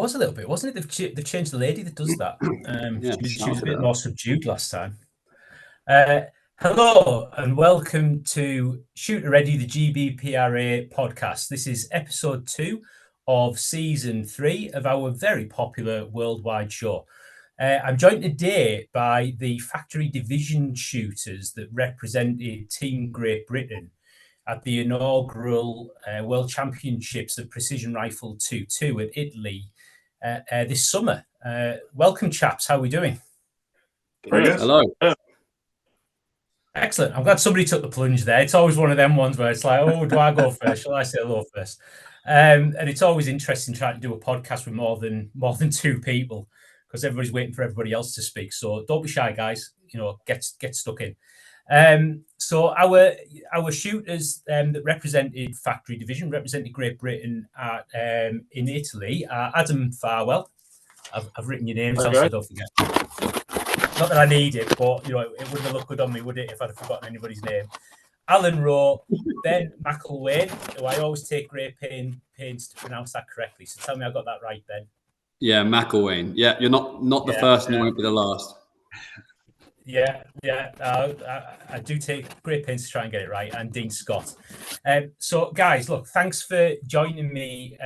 was a little bit, wasn't it? They've changed the lady that does that. She was a bit more subdued last time. Hello and welcome to Shooter Ready, the GBPRA podcast. This is episode 2 of season 3 of our very popular worldwide show. I'm joined today by the factory division shooters that represented Team Great Britain at the inaugural World Championships of Precision Rifle 2.2 at Italy this summer. Welcome, chaps. How are we doing? Very good. Hello. Excellent. I'm glad somebody took the plunge there. It's always one of them ones where it's like, oh, do I go first? Shall I say hello first? And it's always interesting trying to do a podcast with more than 2 people because everybody's waiting for everybody else to speak. So don't be shy, guys. You know, get stuck in. So our shooters that represented factory division, represented Great Britain in Italy, Adam Farwell. I've written your names down so I don't forget. Not that I need it, but you know, it wouldn't have looked good on me, would it, if I'd have forgotten anybody's name? Alan Rowe, Ben McIlwaine, who I always take great pains to pronounce that correctly. So tell me I got that right, Ben. Yeah, McIlwaine. Yeah, you're not the first and you won't be the last. Yeah. I do take great pains to try and get it right. And Dean Scott. So, guys, look, thanks for joining me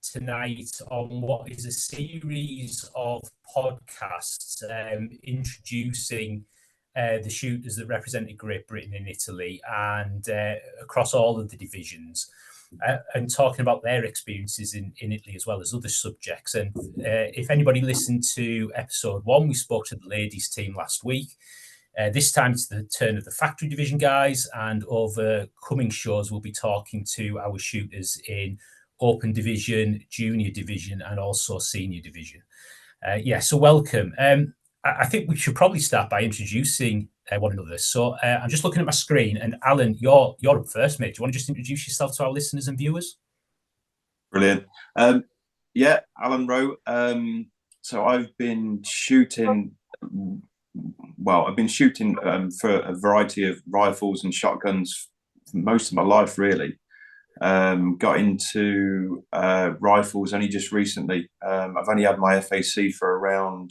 tonight on what is a series of podcasts introducing the shooters that represented Great Britain in Italy and across all of the divisions. And talking about their experiences in Italy as well as other subjects. And if anybody listened to episode 1, we spoke to the ladies team last week. This time it's the turn of the factory division guys, and over coming shows we'll be talking to our shooters in open division, junior division, and also senior division. So welcome. I think we should probably start by introducing one another. So I'm just looking at my screen, and Alan, you're up first, mate. Do you want to just introduce yourself to our listeners and viewers? Brilliant. Alan Rowe. So I've been shooting. Well, I've been shooting for a variety of rifles and shotguns for most of my life, really. Got into rifles only just recently. I've only had my FAC for around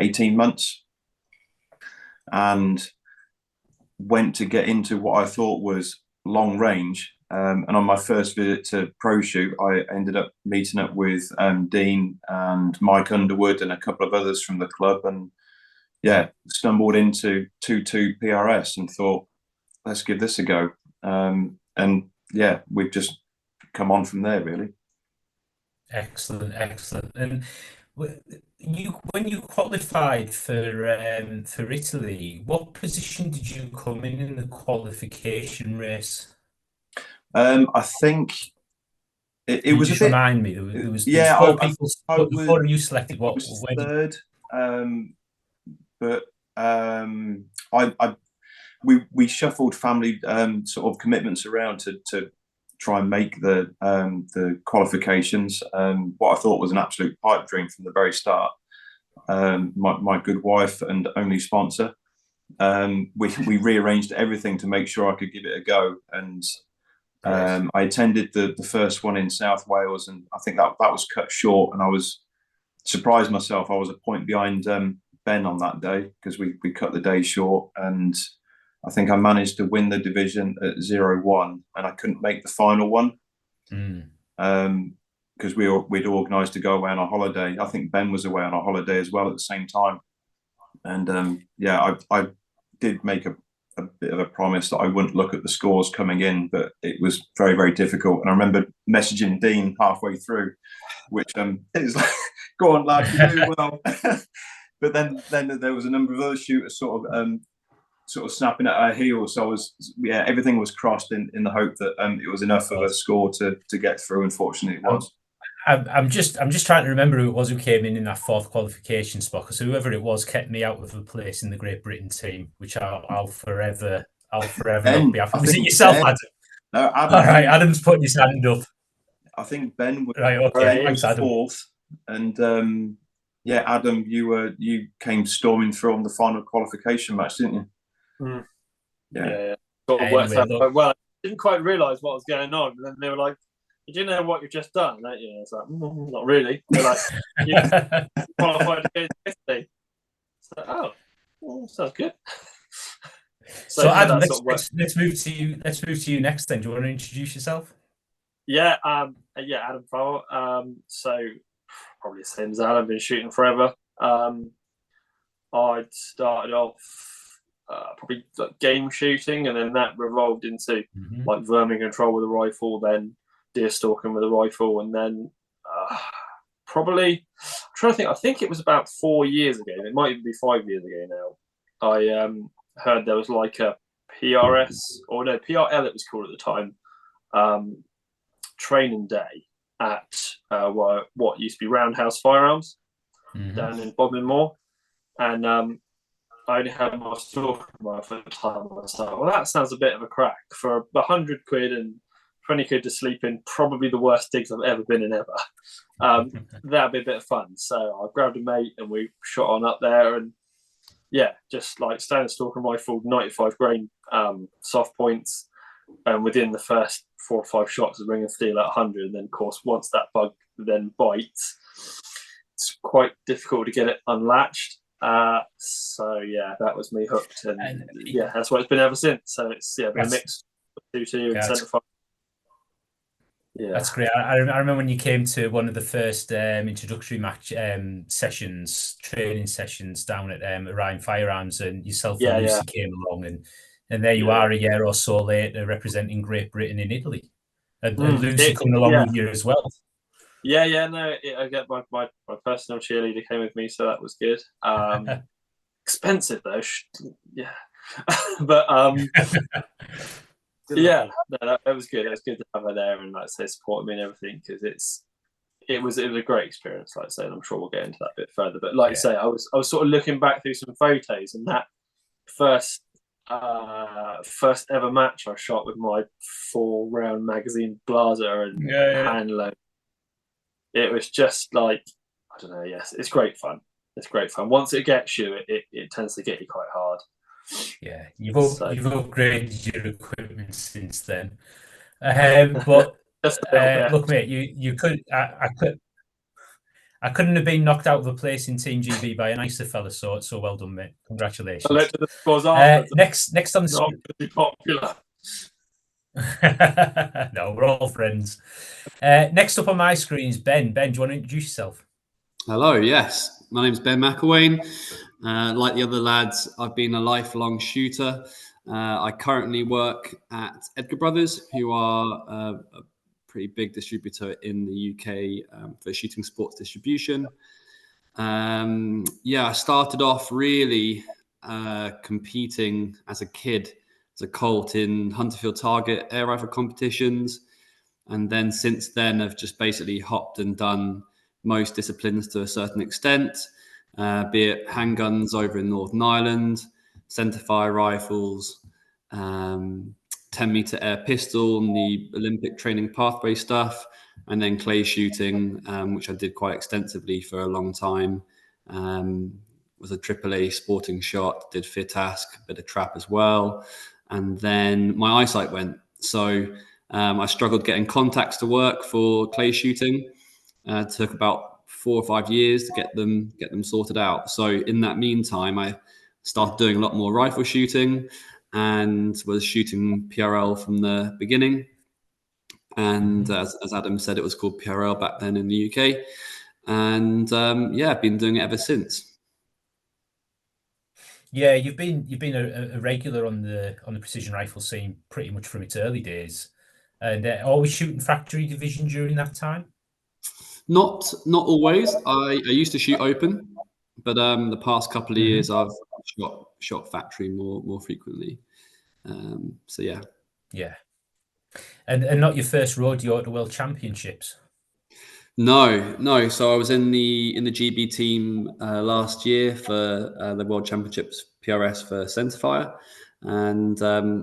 18 months. And went to get into what I thought was long range. And on my first visit to Pro Shoot, I ended up meeting up with Dean and Mike Underwood and a couple of others from the club, and stumbled into 2.2 PRS and thought, let's give this a go. We've just come on from there, really. Excellent. And when you qualified for Italy, what position did you come in the qualification race? I think it was just a bit. Remind me, there was 4 people. Before you selected, what was third? We shuffled family sort of commitments around to try and make the qualifications. What I thought was an absolute pipe dream from the very start. My good wife and only sponsor. We rearranged everything to make sure I could give it a go, and I attended the first one in South Wales, and I think that was cut short, and I was surprised myself. I was a point behind Ben on that day because we cut the day short, and I think I managed to win the division at 0-1, and I couldn't make the final one because we'd organised to go away on a holiday. I think Ben was away on a holiday as well at the same time, and I did make a bit of a promise that I wouldn't look at the scores coming in, but it was very, very difficult. And I remember messaging Dean halfway through, which is like, "Go on, lad, you're doing well." But then there was a number of other shooters sort of snapping at our heels. So everything was crossed in the hope that it was enough of a score to get through. Unfortunately, it was. I'm just trying to remember who it was who came in that 4th qualification spot, because whoever it was kept me out of a place in the Great Britain team, which I'll forever not be happy. Was it yourself, Adam? No, Adam. All right, Adam's putting his hand up. I think Ben was right. Okay, thanks, Adam. 4th, and Adam, you came storming through on the final qualification match, didn't you? Mm. Yeah. Sort of worked out quite well. I didn't quite realise what was going on, and then they were like, you know what you've just done, don't you? It's like, not really. They're like, you qualified against yesterday. It's like, oh, sounds good. So Adam, let's move to you. Let's move to you next. Then, do you want to introduce yourself? Yeah, Adam Farwell. So probably the same as Alan. Been shooting forever. I'd started off probably like game shooting, and then that revolved into like vermin control with a rifle, then deer stalking with a rifle, and then probably I'm trying to think. I think it was about 4 years ago. It might even be 5 years ago now. I heard there was like a PRS or no PRL it was called at the time, training day at what used to be Roundhouse Firearms down in Bodmin Moor, and I only had my stalking rifle at the time. I was like, well, that sounds a bit of a crack for 100 quid and 20 quid to sleep in. Probably the worst digs I've ever been in ever. That'd be a bit of fun. So I grabbed a mate and we shot on up there, and yeah, just like standard stalking rifle, 95 grain soft points, and within the first 4 or 5 shots of ring and steel at 100. And then of course once that bug then bites, it's quite difficult to get it unlatched. So yeah, that was me hooked, and yeah, that's what it's been ever since. So it's been a mix of 2-2 and centre fire. Yeah, that's great. I remember when you came to one of the first introductory match training sessions down at Orion Firearms, and yourself and Lucy came along, and there you are a year or so later representing Great Britain in Italy, and Lucy coming along with you as well. No, I get my personal cheerleader came with me, so that was good. Expensive though, yeah, but yeah, no, that was good. It was good to have her there and like I say support me and everything, because it was a great experience. Like I say, and I'm sure we'll get into that a bit further. But like I say, I was sort of looking back through some photos, and that first ever match I shot with my 4-round magazine blazer and hand load. It was just like, I don't know. Yes, it's great fun. It's great fun. Once it gets you, it tends to get you quite hard. Yeah, you've upgraded your equipment since then. But look, mate, you could. I couldn't have been knocked out of a place in Team GB by a nicer fella. So well done, mate. Congratulations. Next on the popular. No, we're all friends. Next up on my screen is Ben. Ben, do you want to introduce yourself? Hello, yes. My name's Ben McIlwaine. Like the other lads, I've been a lifelong shooter. I currently work at Edgar Brothers, who are a pretty big distributor in the UK for shooting sports distribution. I started off really competing as a kid, as a colt in Hunterfield Target air rifle competitions. And then since then, I've just basically hopped and done most disciplines to a certain extent, be it handguns over in Northern Ireland, centerfire rifles, 10-meter air pistol, and the Olympic training pathway stuff, and then clay shooting, which I did quite extensively for a long time. Was a AAA sporting shot, did FITASC, a bit of trap as well. And then my eyesight went. So I struggled getting contacts to work for clay shooting. Took about 4 or 5 years to get them sorted out. So in that meantime, I started doing a lot more rifle shooting and was shooting PRL from the beginning. And as Adam said, it was called PRL back then in the UK. And I've been doing it ever since. Yeah, you've been a regular on the precision rifle scene pretty much from its early days, and always shooting factory division during that time. Not always. I used to shoot open, but the past couple of years I've shot factory more frequently. So yeah. Yeah. And not your first rodeo at the World Championships. No. So I was in the GB team last year for the World Championships PRS for centerfire, and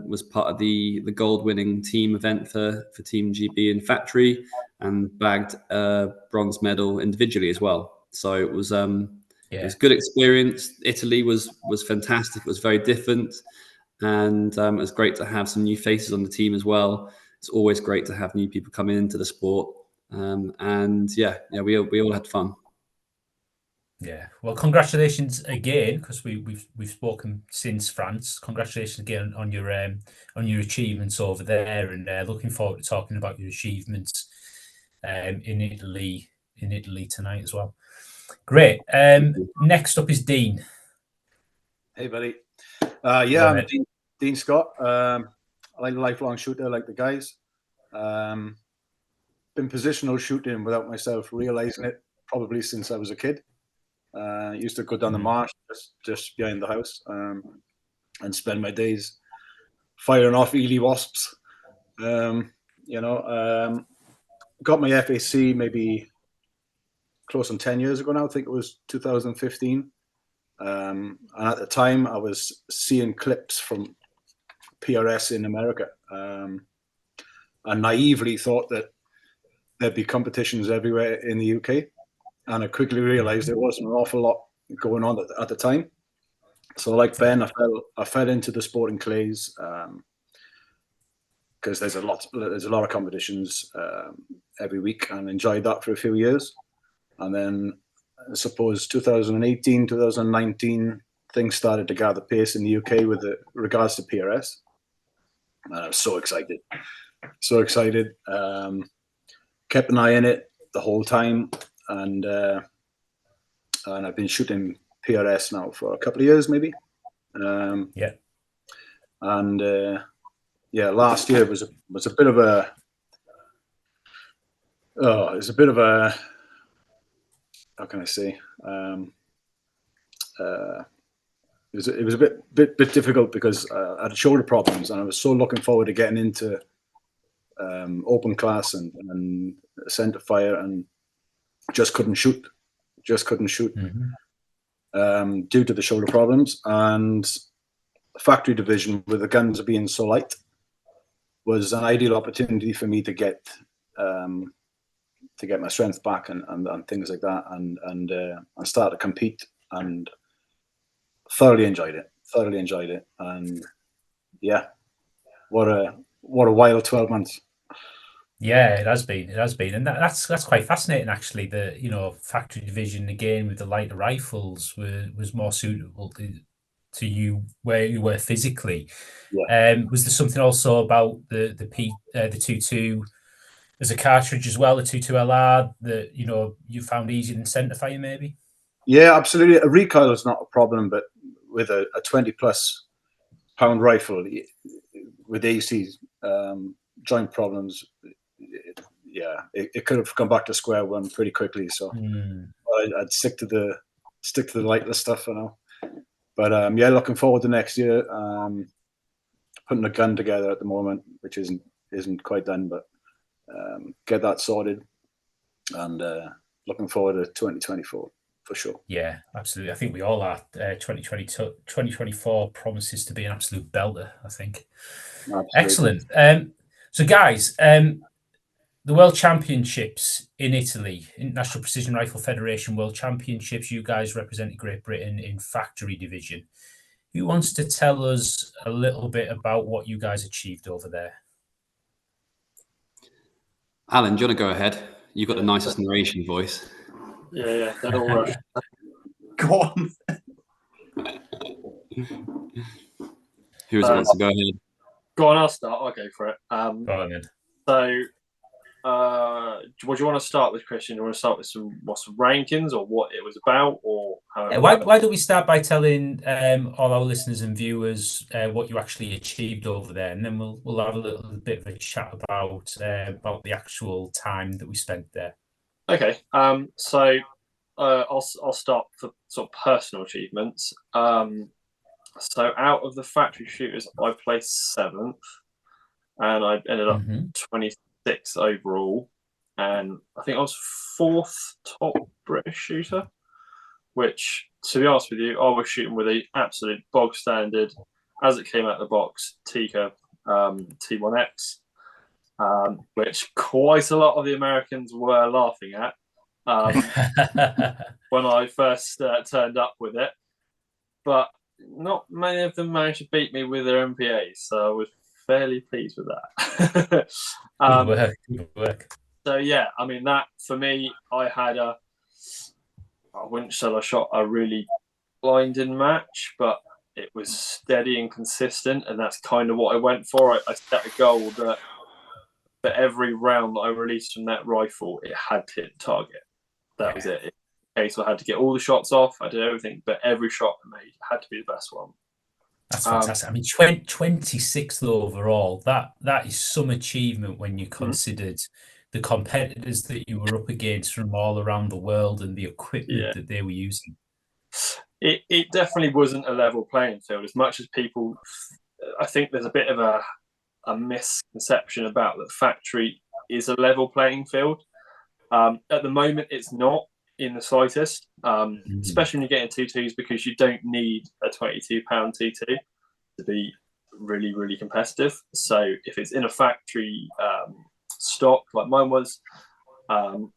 was part of the gold-winning team event for Team GB in factory, and bagged a bronze medal individually as well. So it was it was a good experience. Italy was fantastic. It was very different, and it was great to have some new faces on the team as well. it's always great to have new people coming into the sport. And we all had fun. Yeah, well, congratulations again, because we've spoken since France. Congratulations again on your achievements over there, and looking forward to talking about your achievements in Italy tonight as well. Great. Next up is Dean. Hey, buddy. I'm Dean Scott. I'm a lifelong shooter, like the guys. Been positional shooting without myself realizing it probably since I was a kid. Used to go down the marsh just behind the house and spend my days firing off Ely wasps. Got my FAC maybe close on 10 years ago now. I think it was 2015. And at the time, I was seeing clips from PRS in America, and naively thought that there'd be competitions everywhere in the UK. And I quickly realized there wasn't an awful lot going on at the time. So, like Ben, I fell into the sporting clays because there's a lot of competitions every week, and enjoyed that for a few years. And then I suppose 2018, 2019, things started to gather pace in the UK with regards to PRS. And I was so excited. Kept an eye in it the whole time. And I've been shooting PRS now for a couple of years, maybe. Last year was a bit of a how can I say? It was a bit difficult because I had shoulder problems, and I was so looking forward to getting into open class and centre fire, and just couldn't shoot. Due to the shoulder problems. And factory division, with the guns being so light, was an ideal opportunity for me to get my strength back and things like that, and start to compete, and thoroughly enjoyed it. And yeah, what a wild 12 months. Yeah, it has been, and that's quite fascinating, actually. The factory division, again, with the lighter rifles was more suitable to you where you were physically. Yeah. Was there something also about the 22 as a cartridge as well, the 22 LR, that you found easier than centre fire, maybe? Yeah, absolutely. A recoil is not a problem, but with a 20+ pound rifle with AC joint problems, it could have come back to square one pretty quickly. So I'd stick to the lightless stuff for now. But looking forward to next year. Putting a gun together at the moment, which isn't quite done, but get that sorted, and looking forward to 2024 for sure. Yeah, absolutely. I think we all are. 2024 promises to be an absolute belter, I think. Absolutely. Excellent. So guys, the World Championships in Italy, International Precision Rifle Federation World Championships, you guys represented Great Britain in factory division. Who wants to tell us a little bit about what you guys achieved over there? Alan, do you want to go ahead? You've got the nicest narration voice. Yeah, don't all rush. Go on. Who wants to go ahead? Go on, I'll start. I'll go for it. Go on, then. So, what do you want to start with, Christian? Do you want to start with some rankings, or what it was about, or how? Yeah, why don't we start by telling all our listeners and viewers what you actually achieved over there, and then we'll have a little bit of a chat about the actual time that we spent there. Okay. So I'll start for sort of personal achievements. So out of the factory shooters, I placed 7th, and I ended up 26th overall. And I think I was 4th top British shooter, which, to be honest with you, I was shooting with a absolute bog standard, as it came out of the box, Tikka T1X, which quite a lot of the Americans were laughing at when I first turned up with it. But not many of them managed to beat me with their MPAs, so I was fairly pleased with that. Good work. Good work. So yeah, I mean, that for me, I wouldn't say I shot a really blinding match, but it was steady and consistent, and that's kind of what I went for. I set a goal that for every round that I released from that rifle, it had to hit the target. That was it. In case I had to get all the shots off, I did everything, but every shot I made had to be the best one. That's fantastic. I mean, 26th overall. That is some achievement when you considered the competitors that you were up against from all around the world and the equipment that they were using. It definitely wasn't a level playing field. As much as people, I think there's a bit of a misconception about that factory is a level playing field. At the moment, it's not in the slightest, especially when you're getting T2s, because you don't need a 22-pound T2 to be really, really competitive. So if it's in a factory stock like mine was,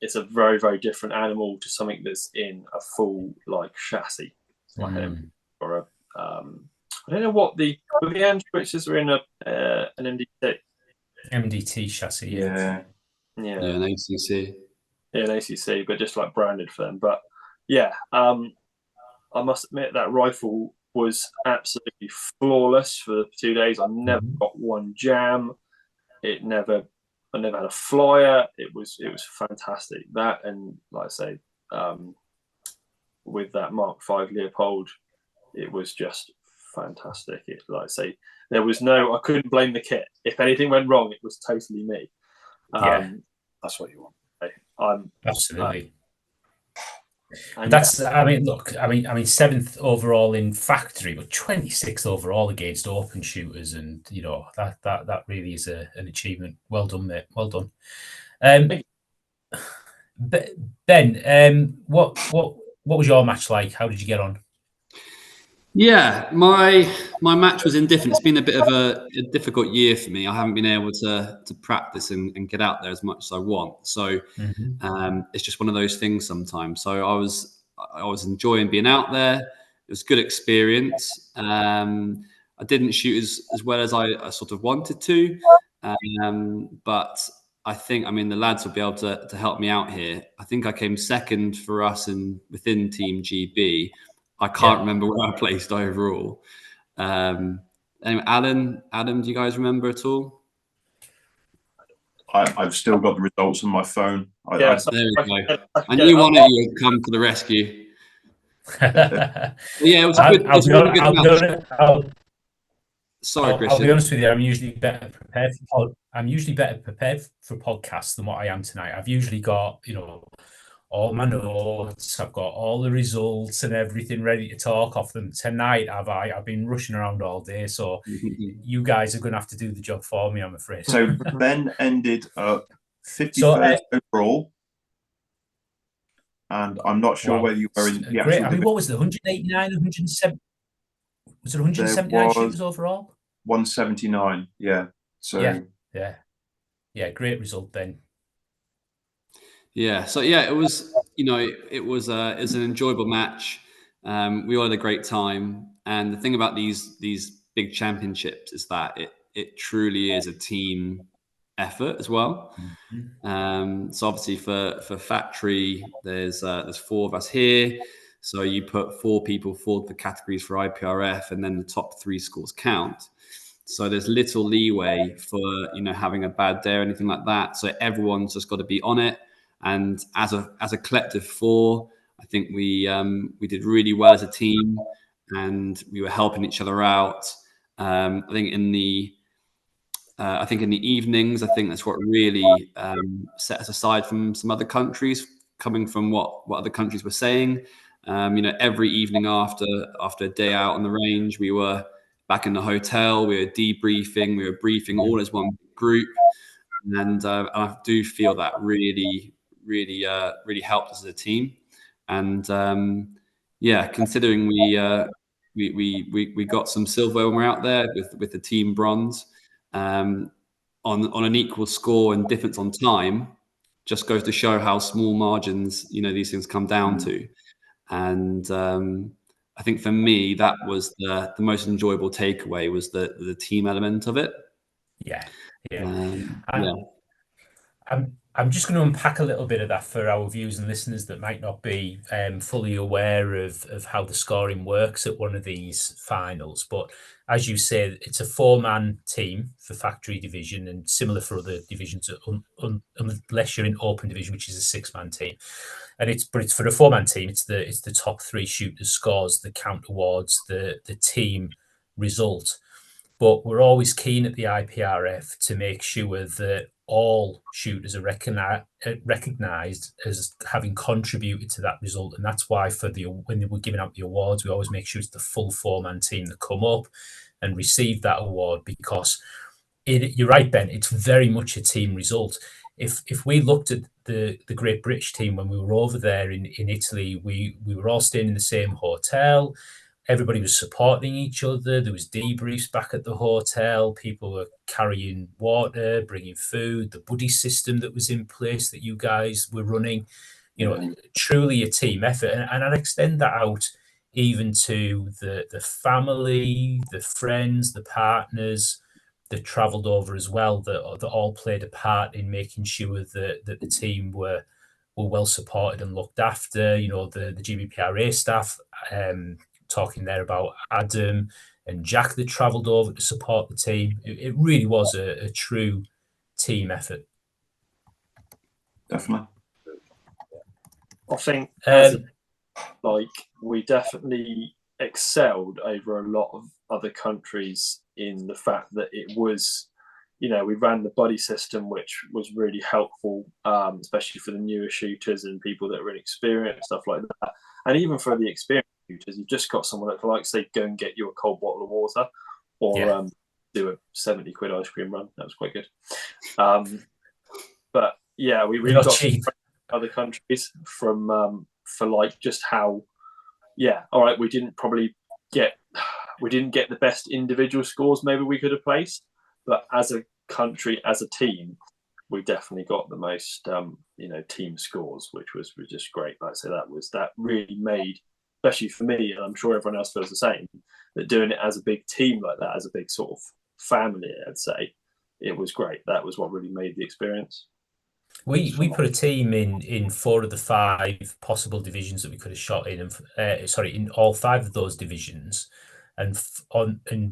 it's a very, very different animal to something that's in a full like chassis, like or a I don't know what the end switches are in an MDT chassis. Yeah, an ACC. Yeah, an ACC, but just like branded for them. But yeah, I must admit that rifle was absolutely flawless for 2 days. I never got one jam. I never had a flyer. It was fantastic. That, and like I say, with that Mark V Leopold, it was just fantastic. It, like I say, there was I couldn't blame the kit. If anything went wrong, it was totally me. That's what you want. Absolutely. That's. I mean, look. I mean, 7th overall in factory, but 26th overall against open shooters, and you know that really is an achievement. Well done, mate. Well done. Ben, what was your match like? How did you get on? Yeah, my match was indifferent. It's been a bit of a difficult year for me. I haven't been able to practice and get out there as much as I want. So it's just one of those things sometimes. So I was enjoying being out there. It was a good experience. I didn't shoot as well as I sort of wanted to, but I think, I mean, the lads will be able to help me out here. I think I came second for us within Team GB. I can't remember where I placed overall. Anyway, Adam, do you guys remember at all? I've still got the results on my phone. There we go. I knew one of you would come to the rescue. Yeah, it was a good match. Sorry, Christian. I'll be honest with you. I'm usually better prepared for podcasts than what I am tonight. I've usually got, all my notes. I've got all the results and everything ready to talk off them. Tonight, I've been rushing around all day, so you guys are going to have to do the job for me, I'm afraid. So Ben ended up 51st overall, and I'm not sure whether you were in the actual. I mean, what was it? 189, 170? Was it 179 shooters overall? 179. Yeah. So yeah. Great result, Ben. Yeah, so it was, it was an enjoyable match. We all had a great time, and the thing about these big championships is that it truly is a team effort as well. So obviously for factory, there's 4 of us here, so you put 4 people forward for categories for IPRF, and then the top 3 scores count. So there's little leeway for having a bad day or anything like that. So everyone's just got to be on it. And as a collective 4, I think we did really well as a team, and we were helping each other out. I think in the evenings, I think that's what really set us aside from some other countries, coming from what other countries were saying. Every evening after a day out on the range, we were back in the hotel. We were debriefing. We were briefing all as one group, and I do feel that really helped us as a team. And considering we got some silver when we're out there with the team bronze, on an equal score and difference on time, just goes to show how small margins these things come down to. And I think for me, that was the most enjoyable takeaway, was the team element of it. Yeah. Yeah. I'm just going to unpack a little bit of that for our viewers and listeners that might not be fully aware of how the scoring works at one of these finals. But as you say, it's a 4-man team for factory division, and similar for other divisions, unless you're in open division, which is a 6-man team. And it's for a 4-man team. It's the top 3 shooters' scores that count towards the team result. But we're always keen at the IPRF to make sure that all shooters are recognised as having contributed to that result. And that's why when we're giving out the awards, we always make sure it's the full 4-man team that come up and receive that award, because you're right, Ben, it's very much a team result. If we looked at the Great British team when we were over there in Italy, we were all staying in the same hotel. Everybody was supporting each other. There was debriefs back at the hotel. People were carrying water, bringing food. The buddy system that was in place that you guys were running, truly a team effort. And I'd extend that out even to the family, the friends, the partners that travelled over as well, that all played a part in making sure that the team were well supported and looked after. The GBPRA staff, talking there about Adam and Jack that travelled over to support the team. It really was a true team effort. Definitely. I think we definitely excelled over a lot of other countries in the fact that it was, we ran the buddy system, which was really helpful, especially for the newer shooters and people that were inexperienced, stuff like that. And even for the experienced shooters, you've just got someone that can, like, say, go and get you a cold bottle of water, or do a 70 quid ice cream run. That was quite good. But yeah, we really got cheap other countries from for like just how, all right, we didn't get the best individual scores maybe we could have placed, but as a country, as a team, we definitely got the most team scores, which was just great. Like I say, that really made, especially for me, and I'm sure everyone else feels the same, that doing it as a big team like that, as a big sort of family, I'd say, it was great. That was what really made the experience. We put a team in 4 of the 5 possible divisions that we could have shot in, in all 5 of those divisions, and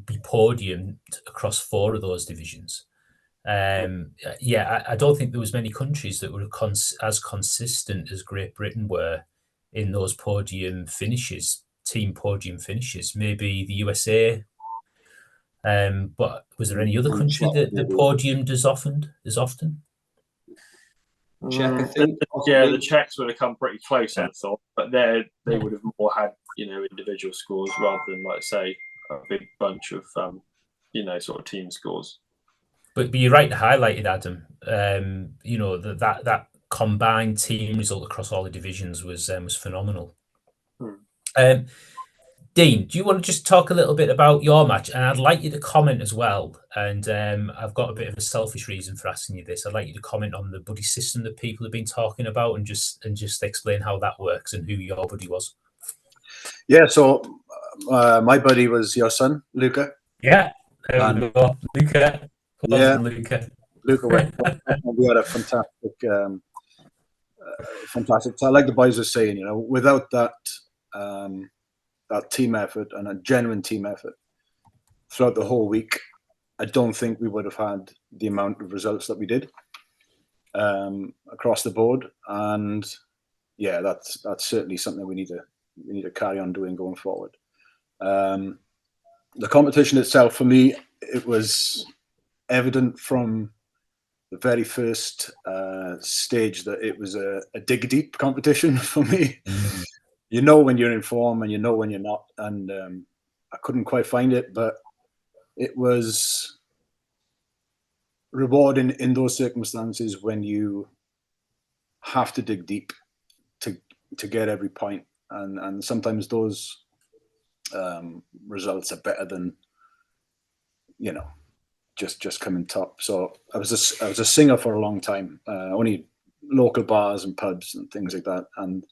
be podiumed across 4 of those divisions. I don't think there was many countries that were as consistent as Great Britain were in those podium finishes, team podium finishes. Maybe the USA, but was there any other country that podiumed as often? Czech, I think. The Czechs would have come pretty close, I thought, but they would have more had individual scores rather than, like, say, a big bunch of sort of team scores. But you're right to highlight it, Adam. That combined team result across all the divisions was phenomenal. Dean, do you want to just talk a little bit about your match? And I'd like you to comment as well. And I've got a bit of a selfish reason for asking you this. I'd like you to comment on the buddy system that people have been talking about, and just explain how that works and who your buddy was. Yeah, so my buddy was your son, Luca. Yeah, there we go. Luca. Luca went. We had a fantastic. So like the boys were saying, without that team effort and a genuine team effort throughout the whole week, I don't think we would have had the amount of results that we did across the board. And yeah, that's certainly something we need to carry on doing going forward. The competition itself, for me, it was evident from the very first stage that it was a dig deep competition for me. You know when you're in form and you know when you're not, and I couldn't quite find it, but it was rewarding in those circumstances when you have to dig deep to get every point, and sometimes those results are better than just coming top. So I was a singer for a long time, only local bars and pubs and things like that, and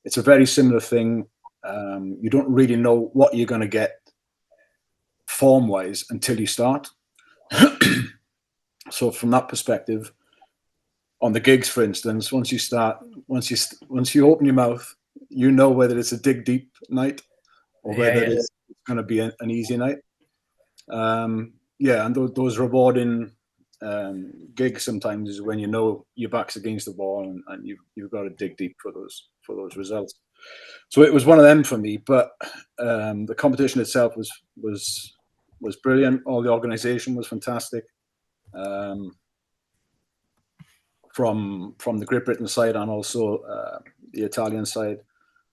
it's a very similar thing. You don't really know what you're going to get form-wise until you start. So from that perspective, on the gigs, for instance, once you open your mouth, you know whether it's a dig deep night or whether it's going to be an easy night. And those rewarding gigs sometimes is when you know your back's against the wall and you've got to dig deep for those results. So it was one of them for me. But the competition itself was brilliant. All the organisation was fantastic. From the Great Britain side and also the Italian side,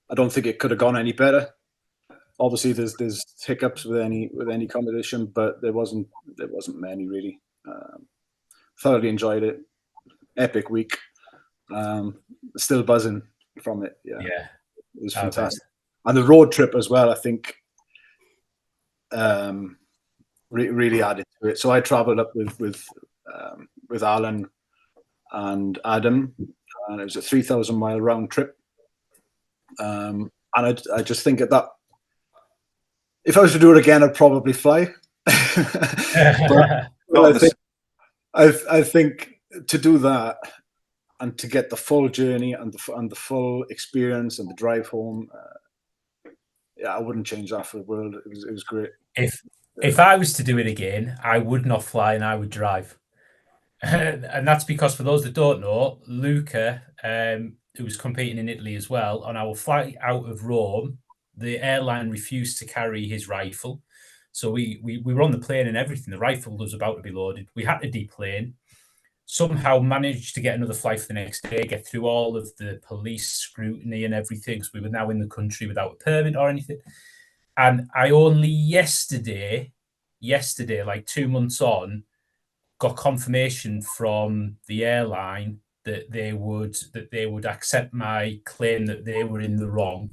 I don't think it could have gone any better. Obviously, there's hiccups with any competition, but there wasn't many really. Thoroughly enjoyed it. Epic week. Still buzzing from it. Yeah, it was fantastic. And the road trip as well, I think, really added to it. So I travelled up with Alan and Adam, and it was a 3,000-mile round trip. And I just think that if I was to do it again, I'd probably fly. But I think to do that and to get the full journey and the full experience and the drive home, I wouldn't change that for the world. It was great. If I was to do it again, I would not fly and I would drive. And that's because, for those that don't know, Luca, who was competing in Italy as well, on our flight out of Rome, the airline refused to carry his rifle. So we were on the plane and everything. The rifle was about to be loaded. We had to deplane. Somehow managed to get another flight for the next day, get through all of the police scrutiny and everything, because we were now in the country without a permit or anything. And I only yesterday, like 2 months on, got confirmation from the airline that they would accept my claim that they were in the wrong.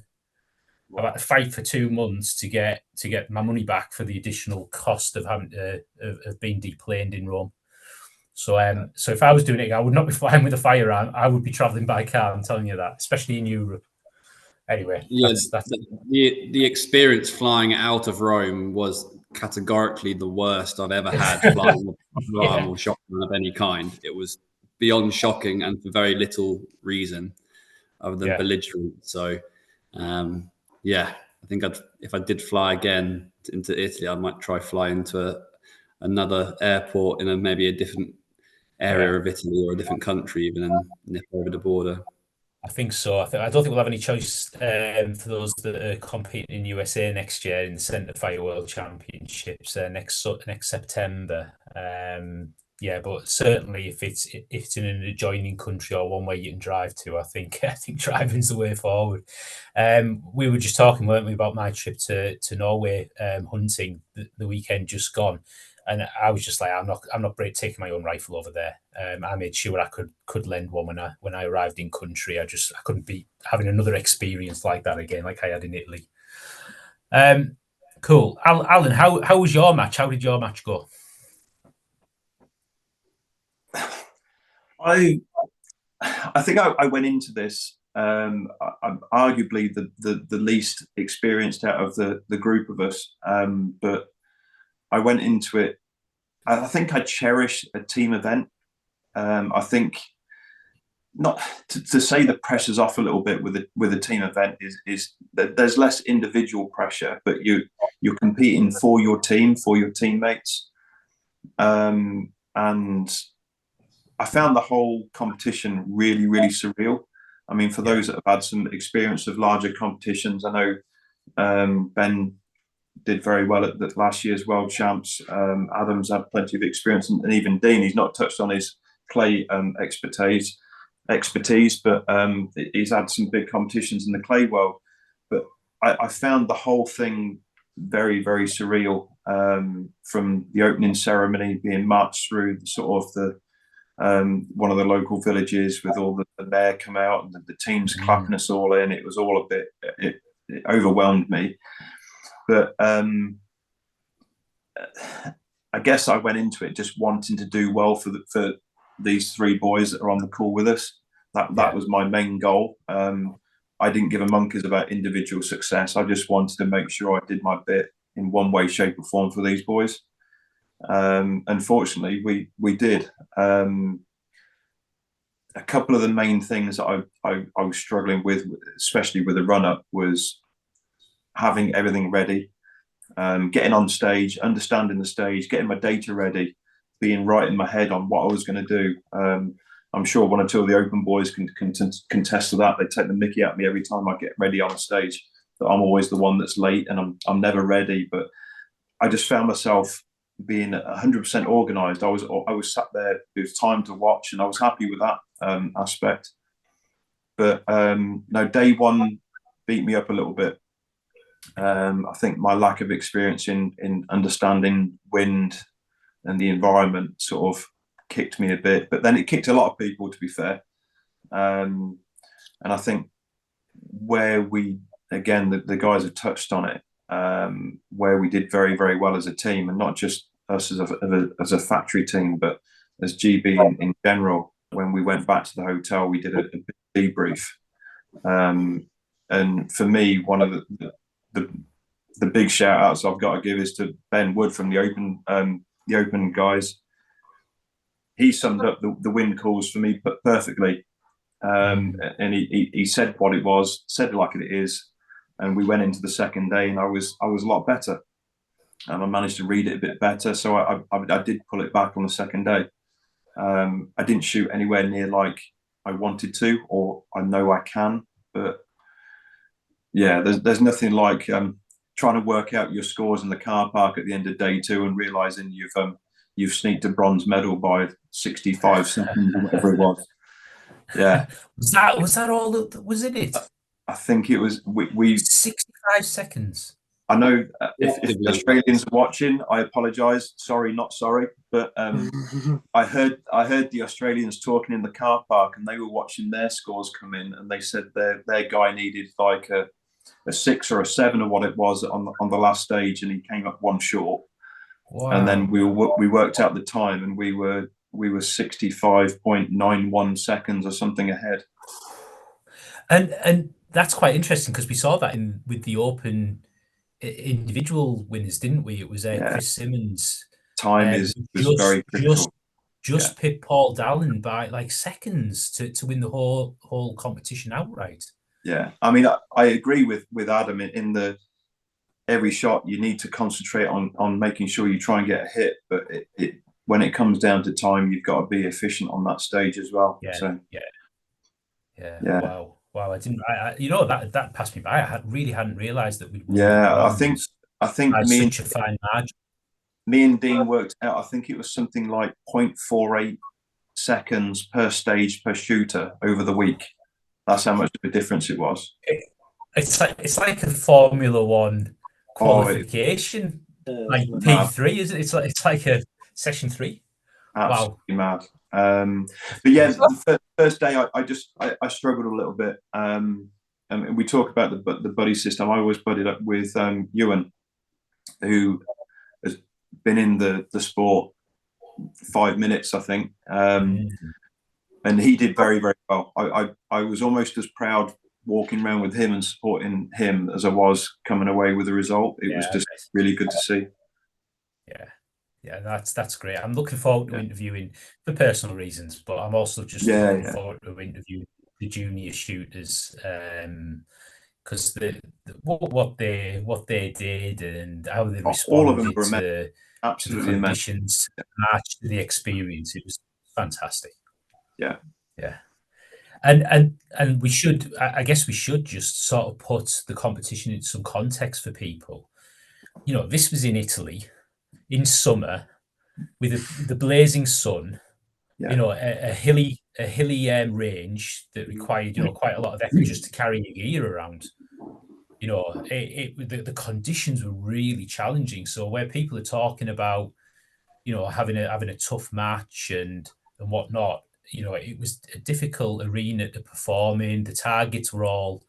I've had to fight for 2 months to get my money back for the additional cost of having to have been deplaned in Rome. So if I was doing it, I would not be flying with a firearm. I would be traveling by car. I'm telling you that, especially in Europe. Anyway, that's the experience flying out of Rome was categorically the worst I've ever had flying with a firearm or shotgun of any kind. It was beyond shocking and for very little reason other than belligerent. So, I think if I did fly again into Italy, I might try fly into another airport in maybe a different area of Italy or a different country, even, and nip over the border. I think so. I don't think we'll have any choice for those that are competing in USA next year in the Centre World Championships next September. But certainly if it's in an adjoining country or one way you can drive to, I think driving's the way forward. We were just talking, weren't we, about my trip to Norway hunting the weekend just gone. And I was just like, I'm not taking my own rifle over there. I made sure I could lend one when I arrived in country. I couldn't be having another experience like that again, like I had in Italy. Cool, Alan. How was your match? How did your match go? I think I went into this. I'm arguably the least experienced out of the group of us, but I went into it. I think I cherish a team event. I think not to say the pressure's off a little bit with a team event is that there's less individual pressure, but you're competing for your team, for your teammates, and I found the whole competition really, really surreal. I mean, for those that have had some experience of larger competitions, I know Ben did very well at the last year's World Champs. Adam's had plenty of experience, and even Dean, he's not touched on his clay expertise, but he's had some big competitions in the clay world. But I found the whole thing very, very surreal, from the opening ceremony being marched through sort of the one of the local villages with all the mayor come out and the teams clapping us all in. It was all a bit, it overwhelmed me. But I guess I went into it just wanting to do well for these three boys that are on the call with us. That was my main goal. I didn't give a monkeys about individual success. I just wanted to make sure I did my bit in one way, shape, or form for these boys. Unfortunately, we did. A couple of the main things that I was struggling with, especially with the run-up, was having everything ready, getting on stage, understanding the stage, getting my data ready, being right in my head on what I was going to do. I'm sure one or two of the open boys can contest to that. They take the mickey at me every time I get ready on stage, that I'm always the one that's late and I'm never ready. But I just found myself being 100% organised. I was sat there. It was time to watch, and I was happy with that aspect. But no, day one beat me up a little bit. I think my lack of experience in understanding wind and the environment sort of kicked me a bit, but then it kicked a lot of people, to be fair. And I think where we, again, the guys have touched on it, where we did very, very well as a team, and not just us as a factory team, but as GB in general. When we went back to the hotel, we did a big debrief. And for me, one of the big shout outs I've got to give is to Ben Wood from the open guys. He summed up the wind calls for me perfectly. And he said what it was, said it like it is. And we went into the second day, and I was a lot better. And I managed to read it a bit better. So I did pull it back on the second day. I didn't shoot anywhere near like I wanted to, or I know I can. But yeah, there's nothing like trying to work out your scores in the car park at the end of day two and realizing you've sneaked a bronze medal by 65 seconds or whatever it was. Yeah. Was that all that was in it? I think it was we 65 seconds. I know if Australians are watching, I apologise. Sorry, not sorry. But I heard the Australians talking in the car park, and they were watching their scores come in, and they said their guy needed like a 6 or a 7 or what it was on the last stage, and he came up one short. Wow. And then we worked out the time, and we were 65.91 seconds or something ahead. And that's quite interesting, because we saw that with the open individual winners, didn't we? It was Chris Simmons. Time is very critical. Just pipped Paul Dallin by like seconds to win the whole competition outright. Yeah, I mean, I agree with Adam in the every shot you need to concentrate on making sure you try and get a hit, but when it comes down to time, you've got to be efficient on that stage as well. Yeah, so. Yeah. Wow! I didn't. That passed me by. I really hadn't realised that we'd. Yeah, I think such a fine margin. Me and Dean worked out. I think it was something like 0.48 seconds per stage per shooter over the week. That's how much of a difference it was. It's like a Formula One qualification, like P3, isn't it? It's like a session 3. Absolutely mad. But yeah, the first day I struggled a little bit. And we talk about the buddy system. I always buddied up with Ewan, who has been in the sport 5 minutes, I think. And he did very, very well. I was almost as proud walking around with him and supporting him as I was coming away with the result. It was just really good to see. Yeah, that's great. I'm looking forward to interviewing for personal reasons, but I'm also just looking forward to interviewing the junior shooters, because what they did and how they responded all of them were to absolutely the conditions, matched the experience. It was fantastic. Yeah. And we should, I guess we should just sort of put the competition in some context for people. This was in Italy in summer with the blazing sun, a hilly range that required, quite a lot of effort just to carry your gear around. The conditions were really challenging. So where people are talking about, having a tough match and whatnot, it was a difficult arena to perform in. The targets were all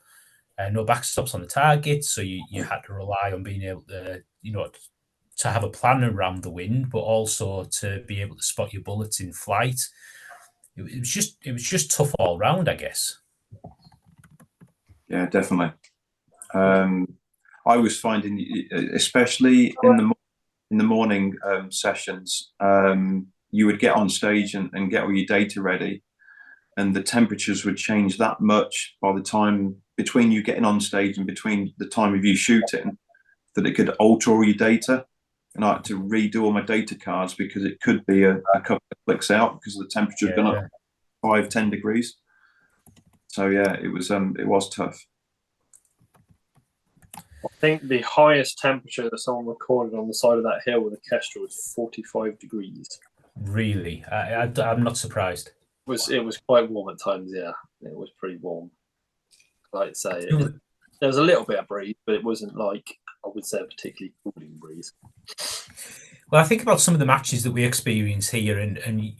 no backstops on the targets, so you had to rely on being able to, to have a plan around the wind, but also to be able to spot your bullets in flight. It was just tough all round, I guess. Yeah, definitely. I was finding, especially in the in the morning sessions, you would get on stage and get all your data ready, and the temperatures would change that much by the time between you getting on stage and between the time of you shooting, that it could alter all your data. And I had to redo all my data cards because it could be a couple of clicks out because the temperature had gone up 5-10 degrees. So yeah, it was tough. I think the highest temperature that someone recorded on the side of that hill with a Kestrel was 45 degrees. Really? I'm not surprised. It was quite warm at times, yeah. It was pretty warm. Like I say, there was a little bit of breeze, but it wasn't like, I would say, a particularly cooling breeze. Well, I think about some of the matches that we experience here, and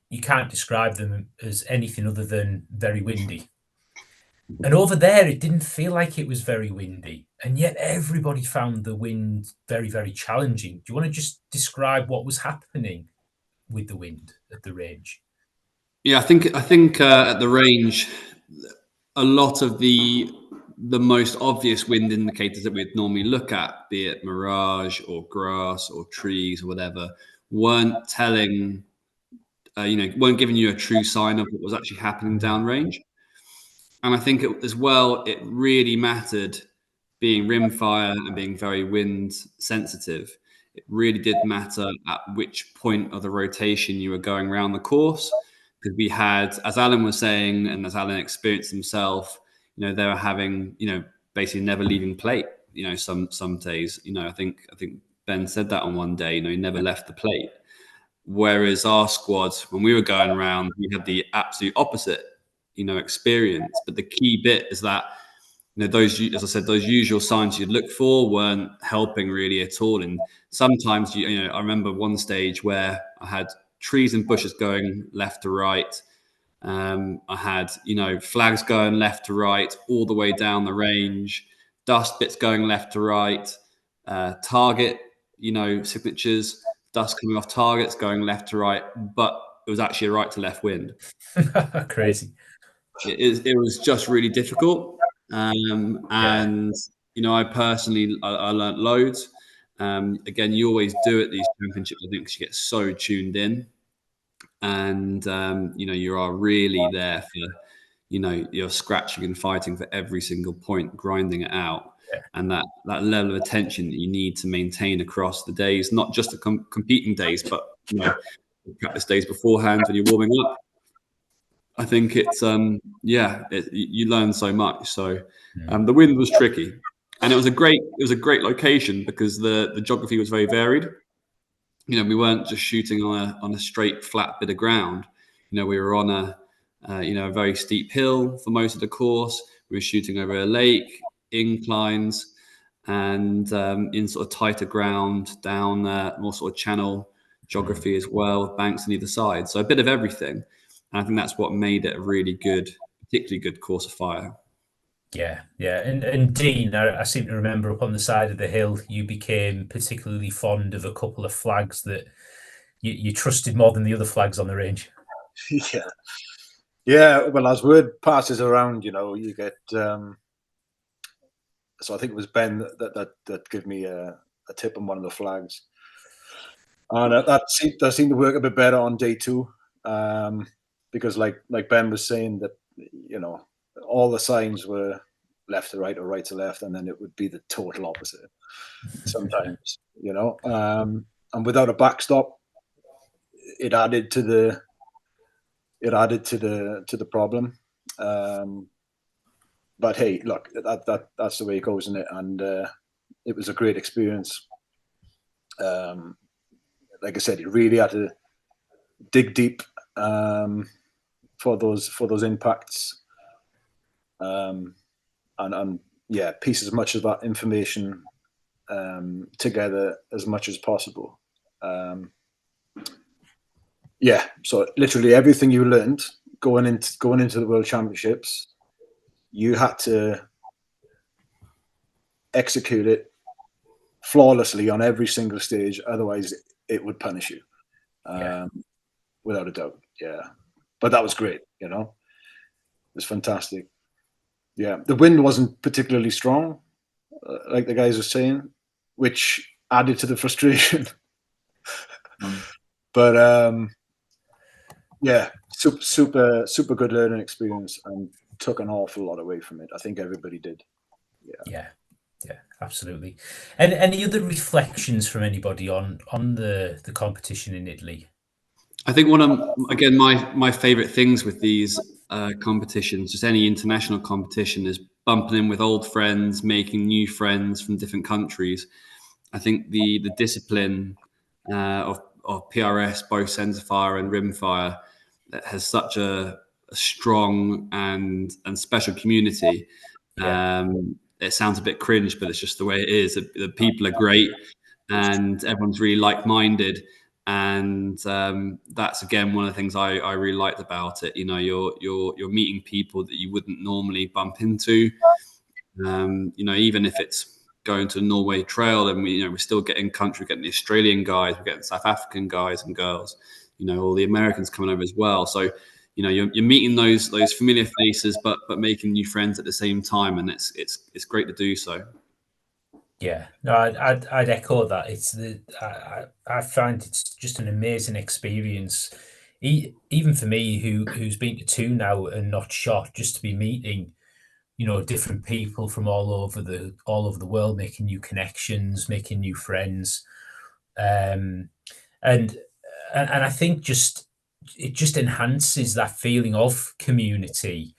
you can't describe them as anything other than very windy. And over there, it didn't feel like it was very windy, and yet everybody found the wind very, very challenging. Do you want to just describe what was happening with the wind at the range? Yeah, I think at the range, a lot of the most obvious wind indicators that we'd normally look at, be it mirage or grass or trees or whatever, weren't telling, weren't giving you a true sign of what was actually happening downrange. And I think it really mattered being rimfire and being very wind sensitive. It really did matter at which point of the rotation you were going around the course, because we had, as Alan was saying, and as Alan experienced himself, they were having, basically never leaving plate, some days, I think Ben said that on one day, he never left the plate. Whereas our squad, when we were going around, we had the absolute opposite, experience. But the key bit is that, those, as I said, those usual signs you'd look for weren't helping really at all. And sometimes, I remember one stage where I had trees and bushes going left to right. I had, flags going left to right all the way down the range, dust bits going left to right, target, signatures, dust coming off targets going left to right, but it was actually a right to left wind. Crazy. It was just really difficult. And, I personally, I learned loads. Again, you always do at these championships, I think, because you get so tuned in. And you are really there for you're scratching and fighting for every single point, grinding it out. And that level of attention that you need to maintain across the days, not just the competing days, but practice days beforehand when you're warming up. I think it's you learn so much. So the wind was tricky, and it was a great location because the geography was very varied. We weren't just shooting on a straight flat bit of ground. We were on a very steep hill for most of the course. We were shooting over a lake, inclines, and in sort of tighter ground down more sort of channel geography as well, banks on either side. So a bit of everything. And I think that's what made it a really good, particularly good course of fire. Yeah. And Dean, I seem to remember up on the side of the hill, you became particularly fond of a couple of flags that you trusted more than the other flags on the range. Yeah. Well, as word passes around, you get. So I think it was Ben that gave me a tip on one of the flags, and that seemed to work a bit better on day two, because like Ben was saying that all the signs were left to right or right to left, and then it would be the total opposite sometimes, and without a backstop, it added to the problem. But hey, look, that's the way it goes, isn't it? And it was a great experience. Like I said, you really had to dig deep for those impacts, and piece as much of that information together as much as possible. So literally everything you learned going into the World Championships, you had to execute it flawlessly on every single stage. Otherwise, it would punish you, without a doubt. Yeah, but that was great. It was fantastic. Yeah, the wind wasn't particularly strong, like the guys were saying, which added to the frustration. But yeah, super good learning experience, and took an awful lot away from it. I think everybody did. Yeah, absolutely. And any other reflections from anybody on the competition in Italy? I think one of, again, my favorite things with these competitions, just any international competition, is bumping in with old friends, making new friends from different countries. I think the discipline of PRS, both centerfire and rimfire, that has such a strong and special community. It sounds a bit cringe, but it's just the way it is. The people are great, and everyone's really like-minded. And that's, again, one of the things I really liked about it. You know, you're meeting people that you wouldn't normally bump into. You know, even if it's going to the Norway Trail, and we're still getting the Australian guys, we're getting South African guys and girls. You know, all the Americans coming over as well. So, you know, you're meeting those familiar faces, but making new friends at the same time, and it's great to do so. Yeah, no, I'd echo that. I find it's just an amazing experience, even for me who's been to two now and not shot, just to be meeting, different people from all over the world, making new connections, making new friends, and I think it just enhances that feeling of community.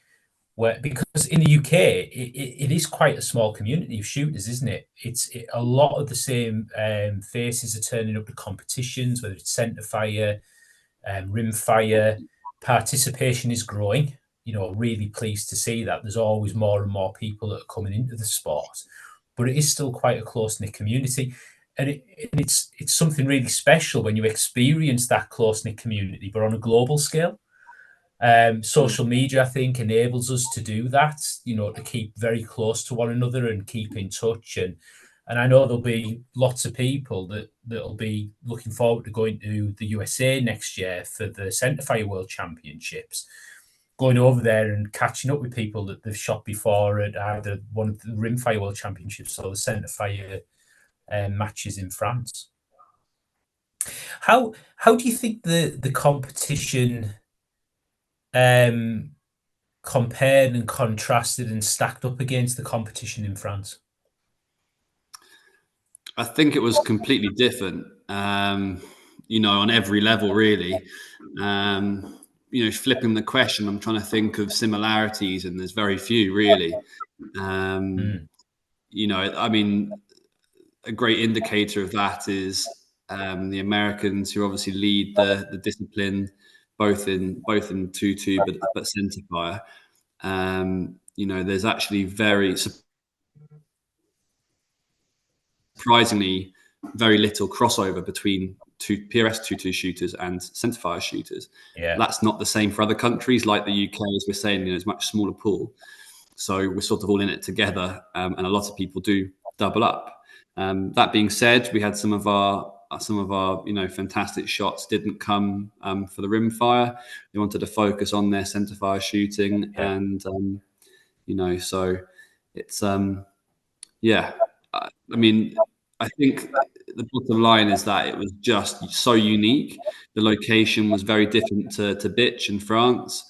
Because in the UK, it is quite a small community of shooters, isn't it? A lot of the same faces are turning up to competitions, whether it's centerfire, rimfire. Participation is growing. Really pleased to see that. There's always more and more people that are coming into the sport, but it is still quite a close-knit community. And it's something really special when you experience that close-knit community, but on a global scale. Social media, I think, enables us to do that, to keep very close to one another and keep in touch. And I know there'll be lots of people that'll be looking forward to going to the USA next year for the Centerfire World Championships, going over there and catching up with people that they've shot before at either one of the Rimfire World Championships or the Centerfire matches in France. How do you think the competition compared and contrasted and stacked up against the competition in France? I think it was completely different, on every level, really. Flipping the question, I'm trying to think of similarities, and there's very few, really. I mean, a great indicator of that is the Americans, who obviously lead the discipline, both in 2-2 but centerfire. There's actually very surprisingly very little crossover between PRS 2-2 shooters and centerfire shooters. That's not the same for other countries like the UK, as we're saying. It's a much smaller pool, so we're sort of all in it together, and a lot of people do double up. That being said, we had some of our fantastic shots didn't come for the rimfire. They wanted to focus on their centerfire shooting, and so it's I mean, I think the bottom line is that it was just so unique. The location was very different to Bitch in France.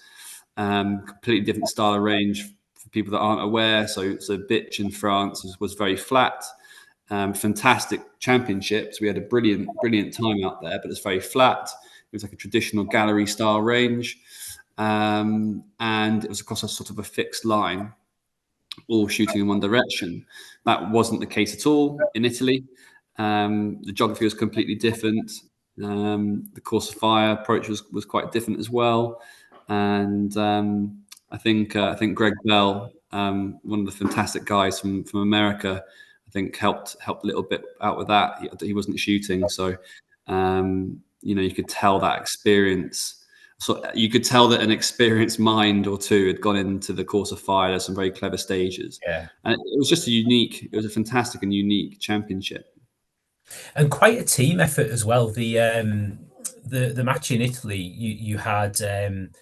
Completely different style of range for people that aren't aware. So Bitch in France was very flat. Fantastic championships. We had a brilliant time out there, but it's very flat. It was like a traditional gallery style range, and it was across a sort of a fixed line, all shooting in one direction. That wasn't the case at all in Italy. The geography was completely different. The course of fire approach was quite different as well. And I think Greg Bell, one of the fantastic guys from America, I think helped a little bit out with that. He wasn't shooting, so you could tell that experience. So you could tell that an experienced mind or two had gone into the course of fire. There's some very clever stages. And it was just it was a fantastic and unique championship. And quite a team effort as well. The match in Italy, you had an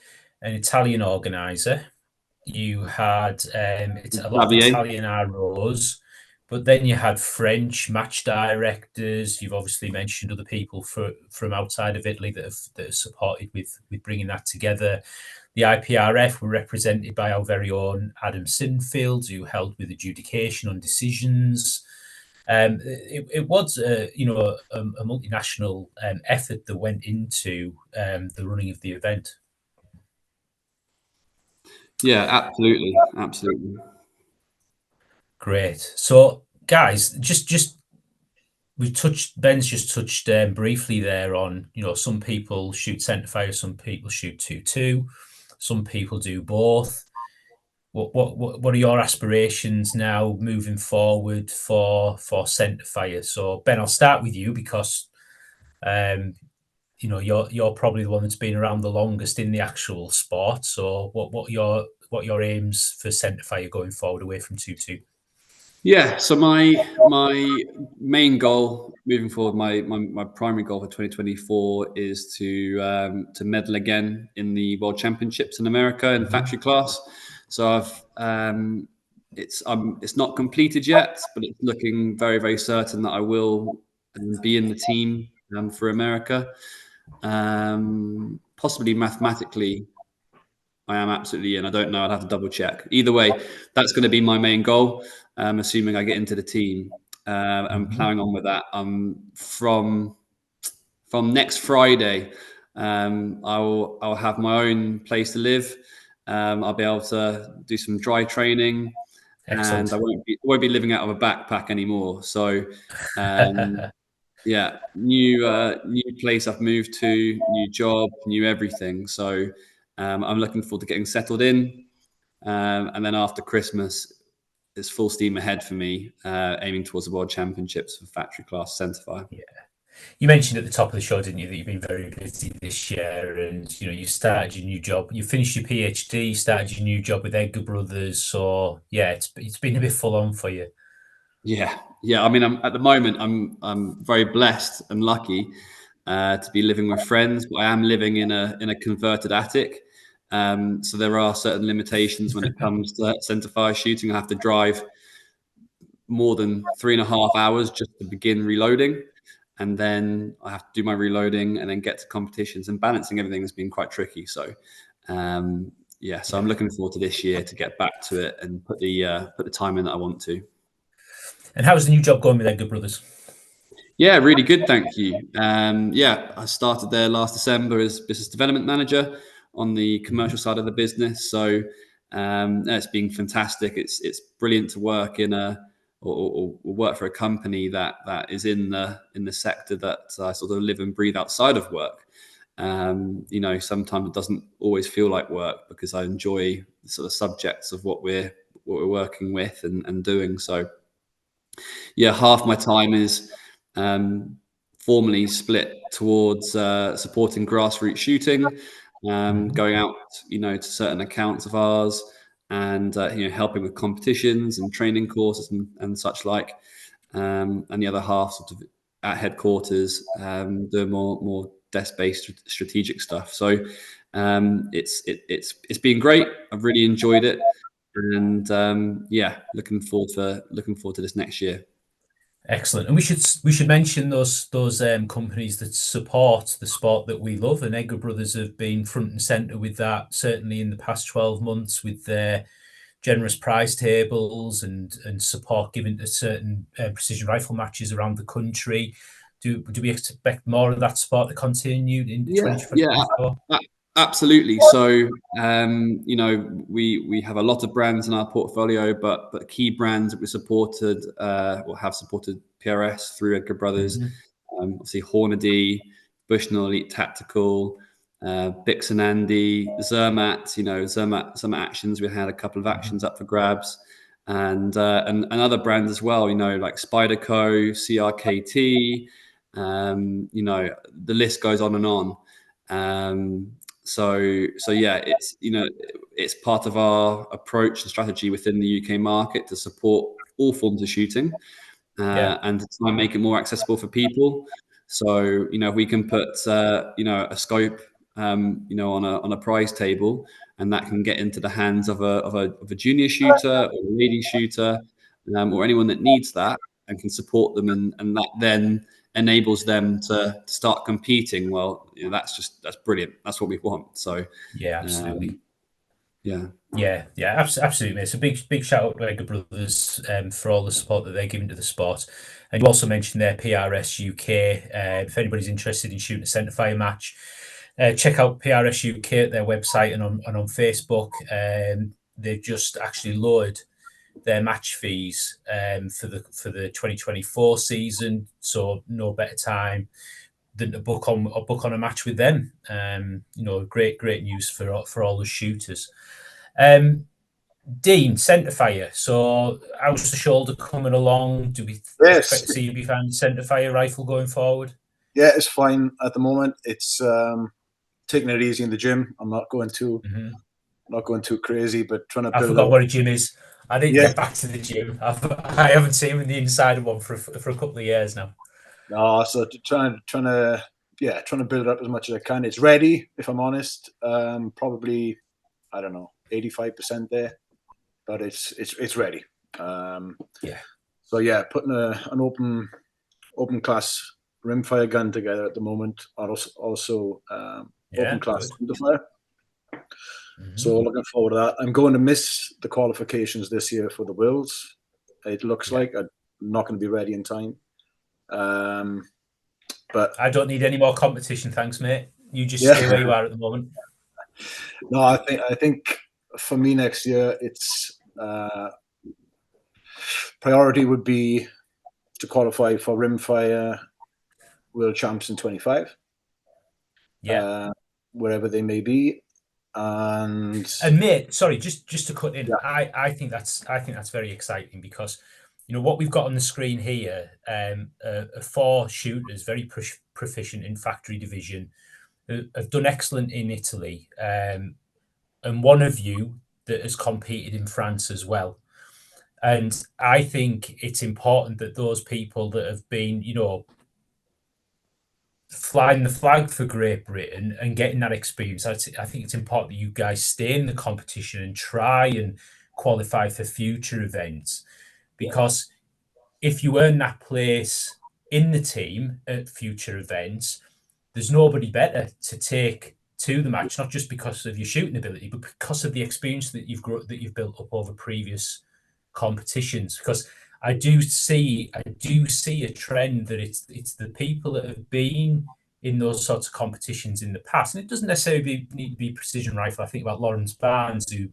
Italian organizer. You had a lot of Italian ROs. But then you had French match directors. You've obviously mentioned other people from outside of Italy that have supported with bringing that together. The IPRF were represented by our very own Adam Sinfield, who held with adjudication on decisions. It was a multinational effort that went into the running of the event. Yeah, absolutely. Great. So, guys, Ben's just touched briefly there on, some people shoot centerfire, some people shoot 2-2, some people do both. What are your aspirations now moving forward for centerfire? So, Ben, I'll start with you because you're probably the one that's been around the longest in the actual sport. So what your aims for centerfire going forward away from 2-2? Yeah, so my main goal moving forward, my primary goal for 2024 is to medal again in the World Championships in America in factory class. So it's not completed yet, but it's looking very, very certain that I will be in the team for America. Possibly mathematically, I am absolutely in. I don't know. I'd have to double check. Either way, that's going to be my main goal. Assuming I get into the team, I'm plowing on with that. From next Friday, I'll have my own place to live. I'll be able to do some dry training. Excellent. And I won't be living out of a backpack anymore. So, yeah, new place I've moved to, new job, new everything. So, I'm looking forward to getting settled in, and then after Christmas, it's full steam ahead for me, aiming towards the World Championships for factory class centerfire. Yeah. You mentioned at the top of the show, didn't you, that you've been very busy this year, and you started your new job. You finished your PhD, started your new job with Edgar Brothers. So yeah, it's been a bit full on for you. Yeah. I mean, at the moment, I'm very blessed and lucky to be living with friends, but I am living in a converted attic. So there are certain limitations when it comes to centerfire shooting. I have to drive more than 3.5 hours just to begin reloading. And then I have to do my reloading and then get to competitions, and balancing everything has been quite tricky. So, so I'm looking forward to this year to get back to it and put the time in that I want to. And how's the new job going with Edgar Brothers? Yeah, really good, thank you. I started there last December as business development manager on the commercial side of the business. So it's been fantastic. It's brilliant to work in or work for a company that is in the sector that I sort of live and breathe outside of work. Sometimes it doesn't always feel like work because I enjoy the sort of subjects of what we're working with and doing. So yeah, half my time is formally split towards supporting grassroots shooting, going out, to certain accounts of ours, and helping with competitions and training courses and such like. And the other half sort of at headquarters, doing more desk-based strategic stuff. So it's been great. I've really enjoyed it, and looking forward to this next year. Excellent. And we should mention those companies that support the sport that we love, and Edgar Brothers have been front and center with that, certainly in the past 12 months with their generous prize tables and support given to certain precision rifle matches around the country. Do we expect more of that support to continue in 2024? Yeah, absolutely. So we have a lot of brands in our portfolio, but key brands that we supported or have supported PRS through Edgar Brothers, obviously Hornady, Bushnell Elite Tactical, Bix and Andy, Zermatt. Zermatt actions. We had a couple of actions up for grabs, and other brands as well. Like Spyderco, CRKT. The list goes on and on. So yeah, it's part of our approach and strategy within the UK market to support all forms of shooting, and to try and make it more accessible for people. So if we can put a scope on a prize table, and that can get into the hands of a junior shooter or a lady shooter, or anyone that needs that and can support them, and that then enables them to start competing. Well, that's brilliant. That's what we want. So yeah, absolutely. Yeah, absolutely. It's a big shout out to Edgar Brothers for all the support that they're giving to the sport. And you also mentioned their PRS UK. If anybody's interested in shooting a centrefire match, check out PRS UK at their website and on Facebook. They've just actually lowered their match fees for the 2024 season. So no better time than to book on a match with them. Great news for all the shooters. Dean, centrefire. So how's the shoulder coming along? Do we expect to see you be found centrefire rifle going forward? Yeah, it's fine at the moment. It's taking it easy in the gym. I'm not going too crazy, but trying to build. I forgot what a gym is. I didn't get back to the gym. I haven't seen the inside of one for a couple of years now. No, so trying to build it up as much as I can. It's ready, if I'm honest. Probably, I don't know, 85% there, but it's ready. So yeah, putting an open class rimfire gun together at the moment. Also open class centerfire. So looking forward to that. I'm going to miss the qualifications this year for the Worlds. It looks like I'm not going to be ready in time. But I don't need any more competition, thanks, mate. You just stay where you are at the moment. No, I think for me next year, it's priority would be to qualify for rimfire World Champs in 25. Wherever they may be. And mate, sorry, just to cut in, I think that's very exciting because what we've got on the screen here are 4 shooters very proficient in factory division, have done excellent in Italy, and one of you that has competed in France as well. And I think it's important that those people that have been, flying the flag for Great Britain and getting that experience, I think it's important that you guys stay in the competition and try and qualify for future events, because if you earn that place in the team at future events, there's nobody better to take to the match, not just because of your shooting ability, but because of the experience that you've built up over previous competitions. Because I do see a trend that it's the people that have been in those sorts of competitions in the past, and it doesn't necessarily need to be precision rifle. I think about Lawrence Barnes, who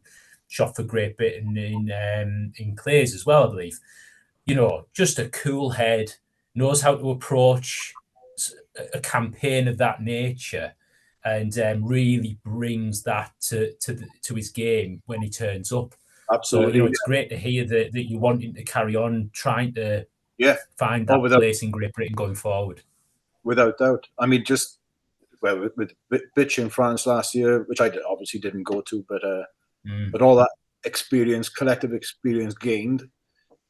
shot for Great Britain in Clays as well, I believe. Just a cool head, knows how to approach a campaign of that nature, and really brings that to his game when he turns up. Absolutely. So, it's great to hear that you're wanting to carry on trying to find that place in Great Britain going forward. Without doubt. I mean, with Bitch in France last year, which I obviously didn't go to, but all that experience, collective experience gained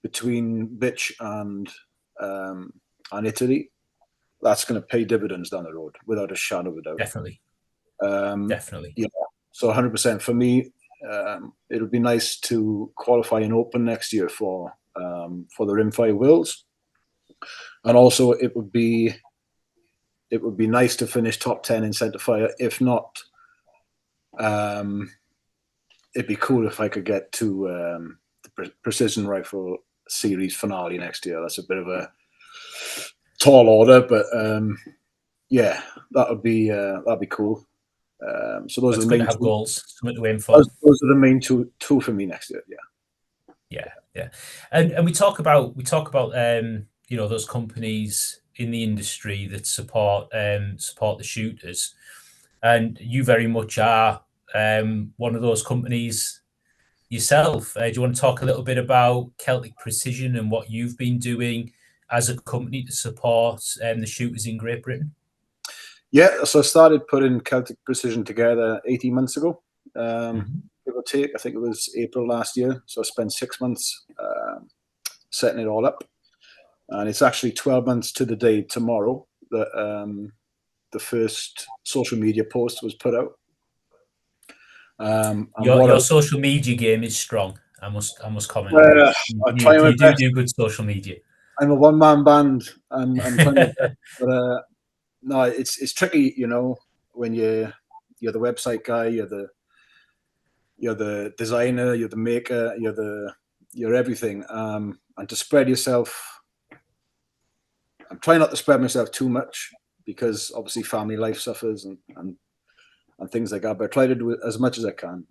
between Bitch and Italy, that's going to pay dividends down the road without a shadow of a doubt. Definitely. Yeah. So 100% for me. It'll be nice to qualify and open next year for the Rimfire Worlds, and also it would be nice to finish top 10 in centerfire. If not, it'd be cool if I could get to the precision rifle series finale next year. That's a bit of a tall order, but that'd be cool. So those are the main goals. Something to aim for. Those are the main two for me next year. Yeah. And we talk about those companies in the industry that support the shooters, and you very much are one of those companies yourself. Do you want to talk a little bit about Celtic Precision and what you've been doing as a company to support the shooters in Great Britain? Yeah, so I started putting Celtic Precision together 18 months ago, give or take. I think it was April last year. So I spent 6 months setting it all up. And it's actually 12 months to the day tomorrow that the first social media post was put out. Your social media game is strong. I must comment on that. You do good social media. I'm a one-man band. I'm trying to, but no, it's tricky, you know, when you're the website guy, you're the designer, you're the maker, you're everything. And to spread yourself, I'm trying not to spread myself too much because obviously family life suffers and things like that. But I try to do it as much as I can.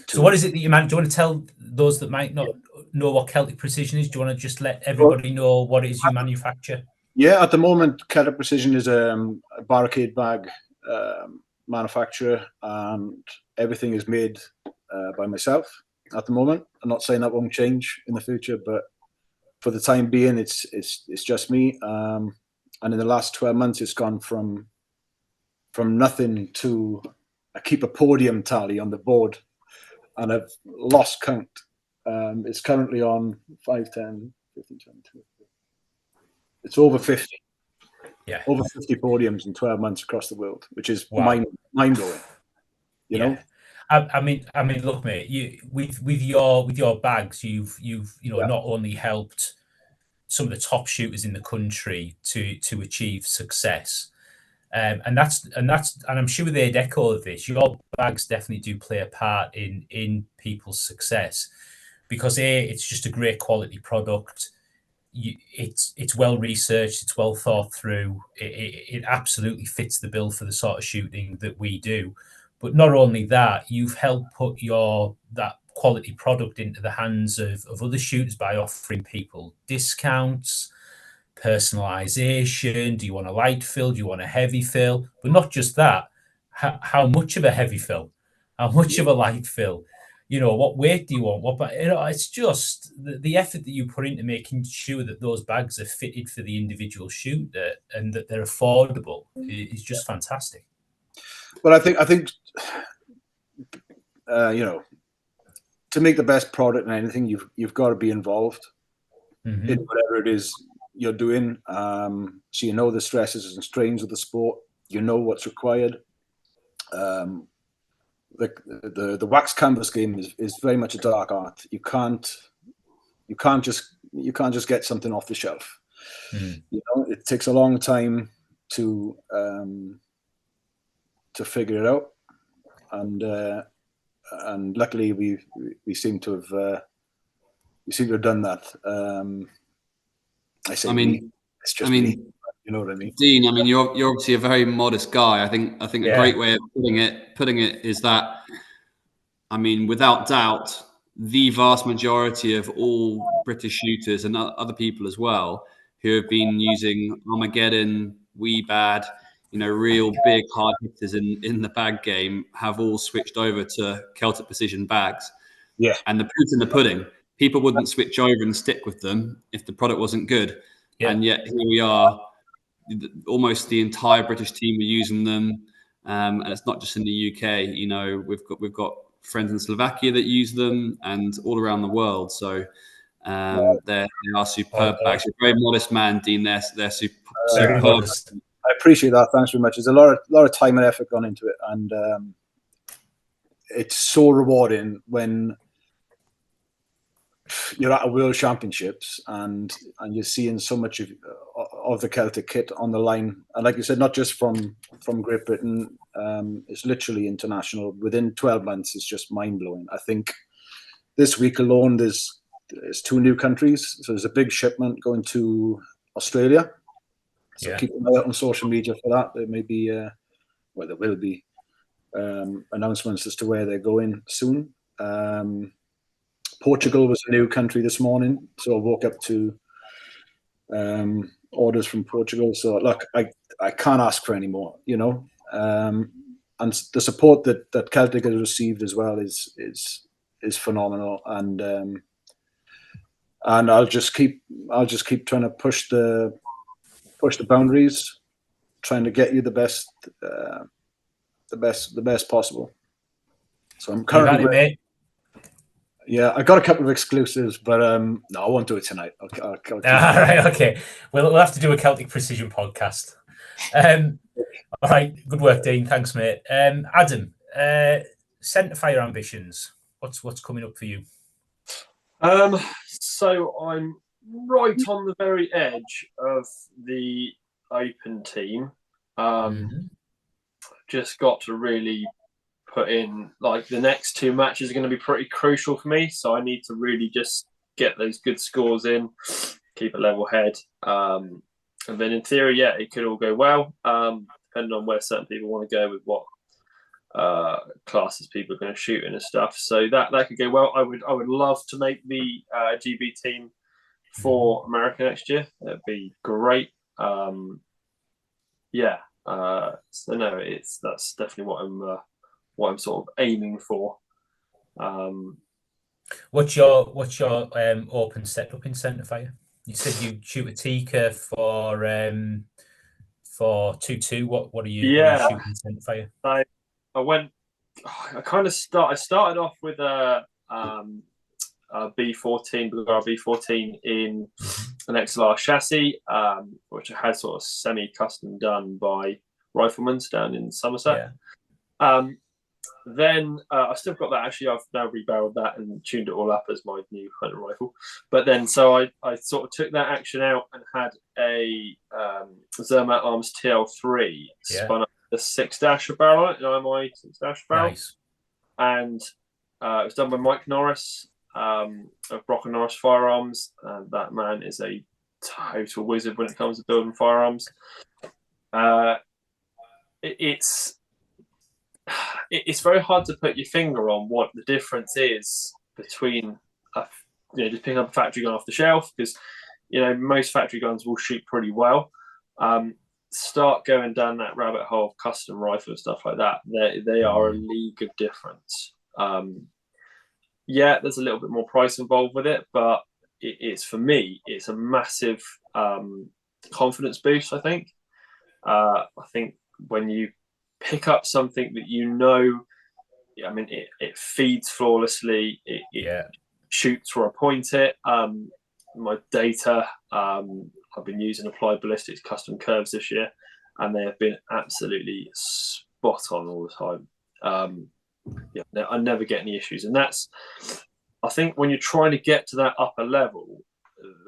So what is it that you do you want to tell those that might not know what Celtic Precision is? Do you want to just let everybody know what it is you manufacture? Yeah, at the moment, Celtic Precision is a barricade bag manufacturer, and everything is made by myself at the moment. I'm not saying that won't change in the future, but for the time being, it's just me. And in the last 12 months, it's gone from nothing to I keep a podium tally on the board, and I've lost count. It's currently on 5, 10, 15, 20. It's over 50. Yeah. Over 50 podiums in 12 months across the world, which is mind-blowing. You know? I mean, look, mate, with your bags, you've not only helped some of the top shooters in the country to achieve success, and I'm sure they'd echo of this. Your bags definitely do play a part in people's success because it's just a great quality product. It's well researched, it's well thought through. It absolutely fits the bill for the sort of shooting that we do. But not only that, you've helped put that quality product into the hands of other shooters by offering people discounts, personalization. Do you want a light fill? Do you want a heavy fill? But not just that. How much of a heavy fill? How much of a light fill? You know, what weight do you want? It's just the effort that you put into making sure that those bags are fitted for the individual shooter and that they're affordable is just fantastic. Well, I think you know, to make the best product in anything, you've got to be involved in whatever it is you're doing. So you know the stresses and strains of the sport. You know what's required. The wax canvas game is very much a dark art. You can't just get something off the shelf. You know, it takes a long time to figure it out, and luckily we seem to have done that. It's just me. You know what I mean? Dean, I mean, you're obviously a very modest guy. I think a great way of putting it is that, I mean, without doubt, the vast majority of all British shooters and other people as well who have been using Armageddon, Weebad, you know, real big hard hitters in the bag game have all switched over to Celtic Precision bags. Yeah. And the proof's in the pudding. People wouldn't switch over and stick with them if the product wasn't good. Yeah. And yet here we are. Almost the entire British team are using them, and it's not just in the UK. You know, we've got friends in Slovakia that use them, and all around the world. So they are superb bags. You're a very modest man, Dean. They're superb. I appreciate that. Thanks very much. There's a lot of time and effort gone into it, and it's so rewarding when you're at a World Championships and you're seeing so much of the Celtic kit on the line, and like you said, not just from Great Britain, it's literally international. Within 12 months, it's just mind blowing. I think this week alone, there's 2 new countries, so there's a big shipment going to Australia. So keep an eye out on social media for that. There may be, there will be announcements as to where they're going soon. Portugal was a new country this morning, so I woke up to orders from Portugal. So look, I can't ask for any more, you know. And the support that Celtic has received as well is phenomenal. And I'll just keep trying to push the boundaries, trying to get you the best possible. So I'm currently. Yeah, I got a couple of exclusives, but no, I won't do it tonight. All right, okay. We'll have to do a Celtic Precision podcast. All right, good work, Dean. Thanks, mate. Adam, centre fire ambitions. what's coming up for you? So I'm right on the very edge of the Open team. Just got to really put in, like, the next 2 matches are going to be pretty crucial for me. So I need to really just get those good scores in, keep a level head. And then in theory, yeah, it could all go well, depending on where certain people want to go with what classes people are going to shoot in and stuff. So that could go well. I would love to make the GB team for America next year. That'd be great. So no, that's definitely what I'm sort of aiming for. What's your open setup in centre fire? You said you shoot a Tika for 2-2. What are you shooting in centre fire? I started off with a B14, Bulgara B14 in an XLR chassis, which I had sort of semi-custom done by Rifleman's down in Somerset. Then I still got that. Actually, I've now rebarreled that and tuned it all up as my new hunter rifle. But then, so I sort of took that action out and had a Zermatt Arms TL3 spun up the 6-dash barrel, an IMI 6-dash barrel. Nice. And it was done by Mike Norris of Brock and Norris Firearms. That man is a total wizard when it comes to building firearms. It's very hard to put your finger on what the difference is between just picking up a factory gun off the shelf, because most factory guns will shoot pretty well. Start going down that rabbit hole of custom rifle and stuff like that. They are a league of difference. There's a little bit more price involved with it, but it's, for me, it's a massive confidence boost. I think when you pick up something that it feeds flawlessly, it shoots where I point it. My data, I've been using Applied Ballistics custom curves this year, and they have been absolutely spot on all the time. I never get any issues, and that's, I think, when you're trying to get to that upper level,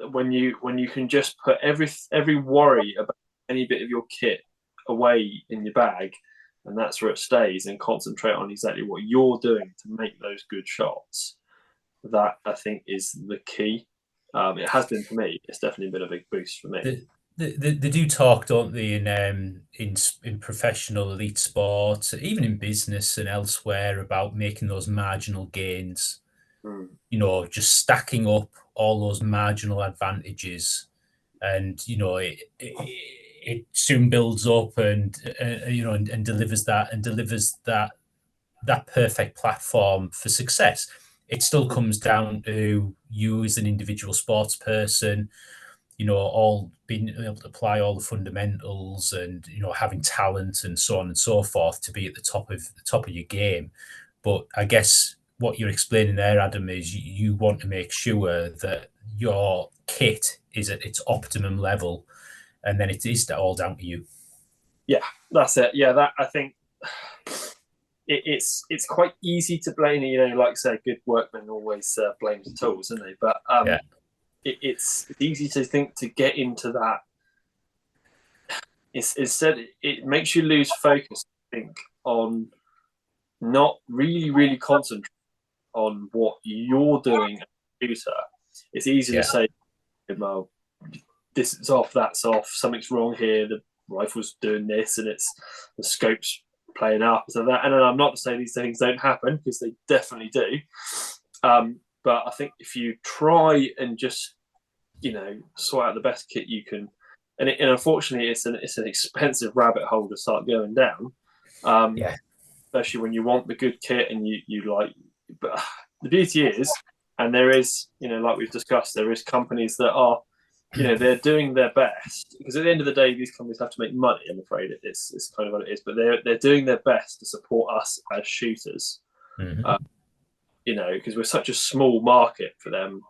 when you can just put every worry about any bit of your kit away in your bag, and that's where it stays, and concentrate on exactly what you're doing to make those good shots. That, I think, is the key. It has been for me. It's definitely been a big boost for me. They do talk, don't they, in professional elite sports, even in business and elsewhere, about making those marginal gains. Just stacking up all those marginal advantages, and it soon builds up and delivers that perfect platform for success. It still comes down to you as an individual sports person, all being able to apply all the fundamentals and having talent and so on and so forth to be at the top of your game. But I guess what you're explaining there, Adam, is you want to make sure that your kit is at its optimum level, and then it is all down to you. Yeah, that's it. Yeah, that, I think it's quite easy to blame. Like I say, good workmen always blames the tools, isn't they? But it's easy to think to get into that. Instead, it makes you lose focus, I think, on not really concentrating on what you're doing as a shooter. It's easy to say, well, this is off, that's off, something's wrong here, the rifle's doing this, and it's the scope's playing up, so that. And I'm not to say these things don't happen, because they definitely do. But I think if you try and just, sort out the best kit you can, and unfortunately it's an expensive rabbit hole to start going down. Especially when you want the good kit and you like. But the beauty is, and there is, like we've discussed, there is companies that are, they're doing their best, because at the end of the day, these companies have to make money. I'm afraid it's kind of what it is, but they're doing their best to support us as shooters. Because we're such a small market for them.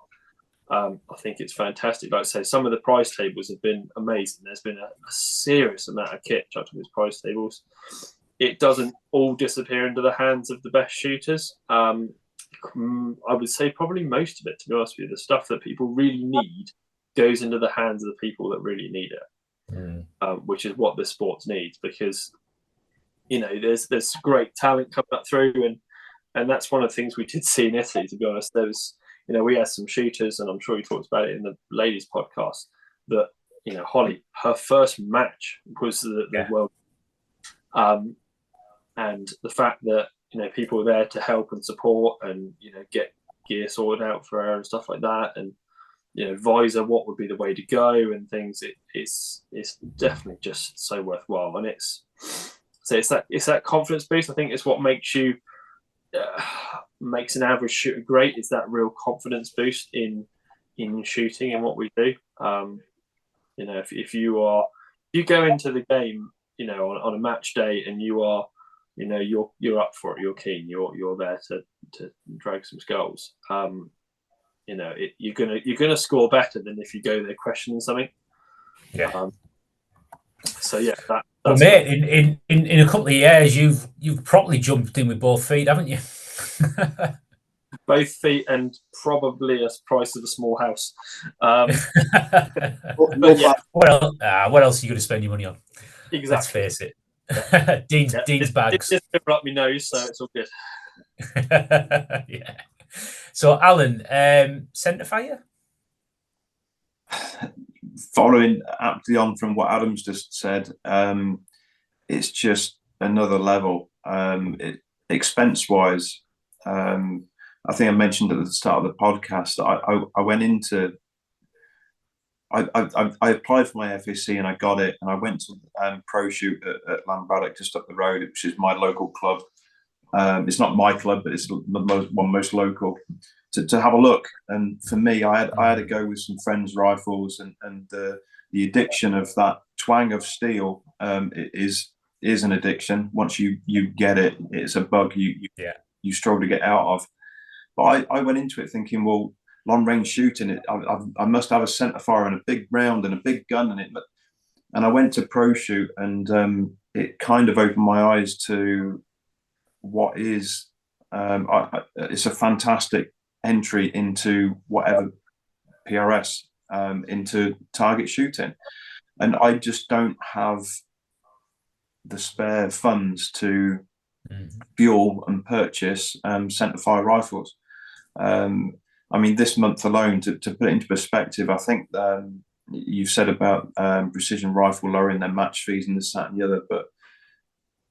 I think it's fantastic. Like I say, some of the price tables have been amazing. There's been a serious amount of kit chucked on these price tables. It doesn't all disappear into the hands of the best shooters. I would say probably most of it, to be honest with you. The stuff that people really need goes into the hands of the people that really need it, which is what the sport needs, because, you know, there's great talent coming up through, and that's one of the things we did see in Italy, to be honest. There was, you know, we had some shooters, and I'm sure you talked about it in the ladies podcast, that, you know, Holly, her first match was the World. And the fact that, you know, people were there to help and support and, you know, get gear sorted out for her and stuff like that, and, you know, advise her what would be the way to go and things. It's definitely just so worthwhile, and it's that confidence boost. I think it's what makes you makes an average shooter great. Is that real confidence boost in shooting and what we do. You know, if you go into the game, you know, on a match day, and you are, you know, you're up for it, you're keen, you're there to drag some goals. You know, you're gonna score better than if you go there questioning something. Yeah. So yeah, that's well, mate, in a couple of years, you've probably jumped in with both feet, haven't you? Both feet, and probably a price of a small house. But yeah, what else are you going to spend your money on? Exactly. Let's face it. Dean's bags. It's up my nose, so it's all good. Yeah. So, Alan, centre fire? Following aptly on from what Adam's just said, it's just another level. Expense-wise, I think I mentioned at the start of the podcast, I went into... I applied for my FAC and I got it, and I went to pro shoot at Lambraddock, just up the road, which is my local club. It's not my club, but it's the most local, to have a look. And for me, I had to go with some friends' rifles, and the addiction of that twang of steel is an addiction. Once you get it, it's a bug you struggle to get out of. But I went into it thinking, well, long range shooting, I must have a centre fire and a big round and a big gun in it. And I went to pro shoot, and it kind of opened my eyes to what is it's a fantastic entry into whatever PRS, into target shooting. And I just don't have the spare funds to fuel and purchase centre fire rifles. I mean, this month alone, to put it into perspective, I think you've said about precision rifle lowering their match fees and this, that, and the other, but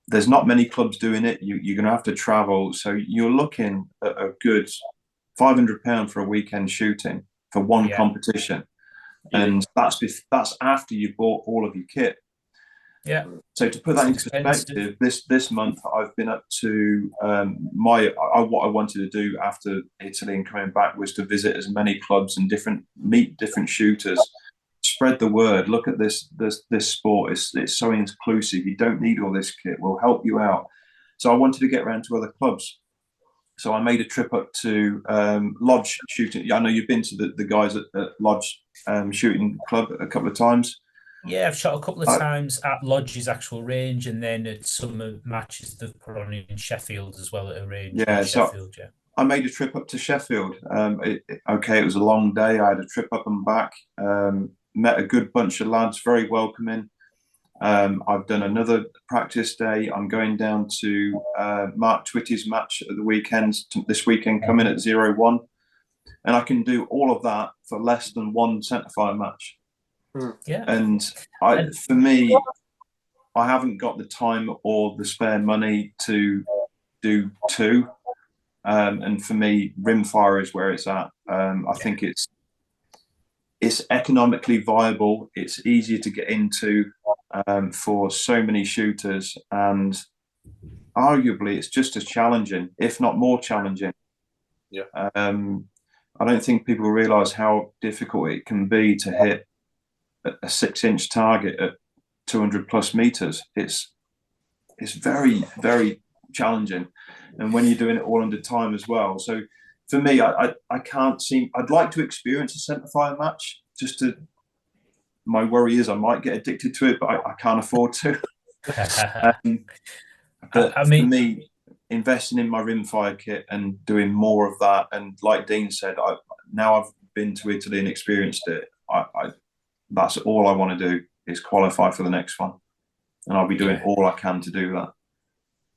there's not many clubs doing it. You're going to have to travel, so you're looking at a good £500 for a weekend shooting for one competition, and that's after you bought all of your kit. Yeah. So to put that into perspective, this month I've been up to what I wanted to do after Italy and coming back was to visit as many clubs and meet different shooters, spread the word. Look at this sport. It's so inclusive. You don't need all this kit. We'll help you out. So I wanted to get around to other clubs. So I made a trip up to Lodge Shooting. I know you've been to the guys at Lodge Shooting Club a couple of times. Yeah, I've shot a couple of times at Lodge's actual range, and then at some matches they've put on in Sheffield as well at a range. Yeah, so Sheffield, I made a trip up to Sheffield. It was a long day. I had a trip up and back. Met a good bunch of lads, very welcoming. I've done another practice day. I'm going down to Mark Twitty's match at the weekend, this weekend coming at 0-1. And I can do all of that for less than one centre-fire match. Yeah. And for me, I haven't got the time or the spare money to do two. And for me, rimfire is where it's at. I think it's economically viable. It's easier to get into for so many shooters, and arguably it's just as challenging, if not more challenging. Yeah. I don't think people realise how difficult it can be to hit a 6-inch target at 200 plus meters. It's very, very challenging, and when you're doing it all under time as well. So for me, I can't seem. I'd like to experience a centre fire match. My worry is I might get addicted to it, but I can't afford to. But I mean, for me, investing in my rimfire kit and doing more of that. And like Dean said, now I've been to Italy and experienced it. That's all I want to do is qualify for the next one, and I'll be doing all I can to do that.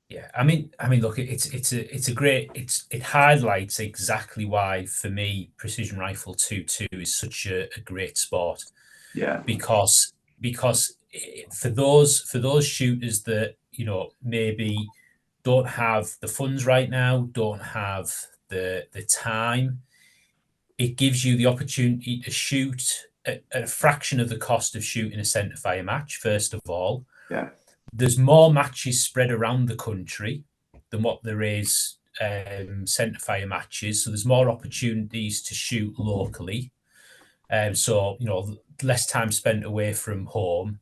Yeah, I mean, look, it highlights exactly why, for me, precision rifle 2.2 is such a great sport. Yeah, because for those shooters that, you know, maybe don't have the funds right now, don't have the time, it gives you the opportunity to shoot at a fraction of the cost of shooting a centre fire match. First of all, yeah, there's more matches spread around the country than what there is centre fire matches, so there's more opportunities to shoot locally. So, you know, less time spent away from home,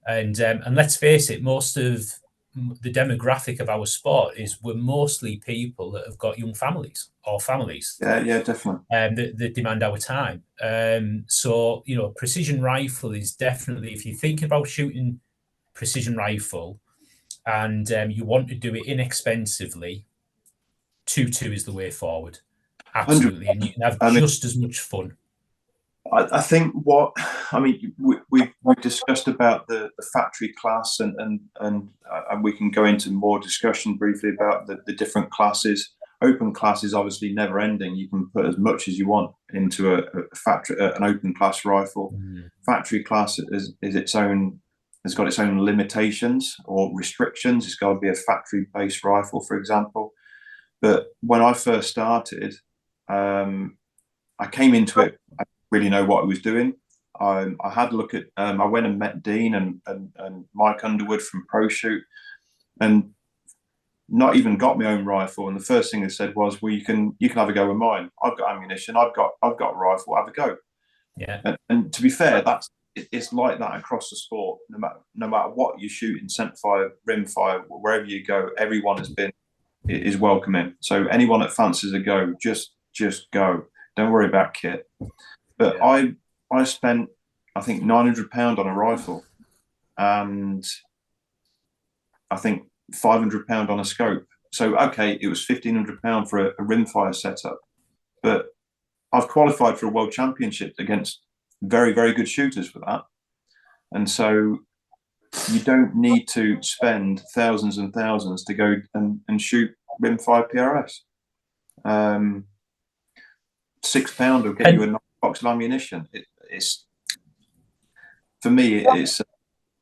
and let's face it, most of the demographic of our sport we're mostly people that have got young families or families. Yeah, definitely. That demand our time. So, you know, precision rifle is definitely, if you think about shooting precision rifle and you want to do it inexpensively, 2.2 is the way forward. Absolutely, 100%. And you can have just as much fun. I think we've discussed about the factory class, and we can go into more discussion briefly about the different classes. Open class is obviously never ending. You can put as much as you want into an open class rifle. Factory class is its own, has got its own limitations or restrictions. It's got to be a factory based rifle, for example. But when I first started, I came into it, I didn't really know what I was doing. I had a look at, I went and met Dean and Mike Underwood from Pro Shoot, and not even got my own rifle. And the first thing they said was, well, you can have a go with mine. I've got ammunition. I've got a rifle. Have a go. Yeah. And to be fair, it's like that across the sport. No matter what you shoot in centerfire, rimfire, wherever you go, everyone is welcoming. So anyone that fancies a go, just go. Don't worry about kit. But yeah. I spent, I think, £900 on a rifle, and I think £500 on a scope. So okay, it was £1,500 for a rimfire setup, but I've qualified for a World Championship against very, very good shooters for that. And so you don't need to spend thousands and thousands to go and shoot rimfire PRS. £6 will get you a nice box of ammunition. It's for me,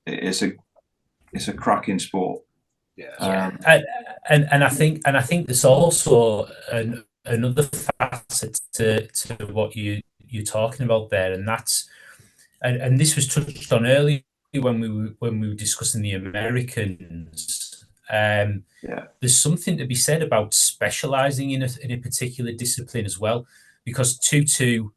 it's a cracking sport. Yeah, and I think there's also another facet to what you're talking about there, and that's and this was touched on earlier when we were discussing the Americans. There's something to be said about specializing in a particular discipline as well, because 2.2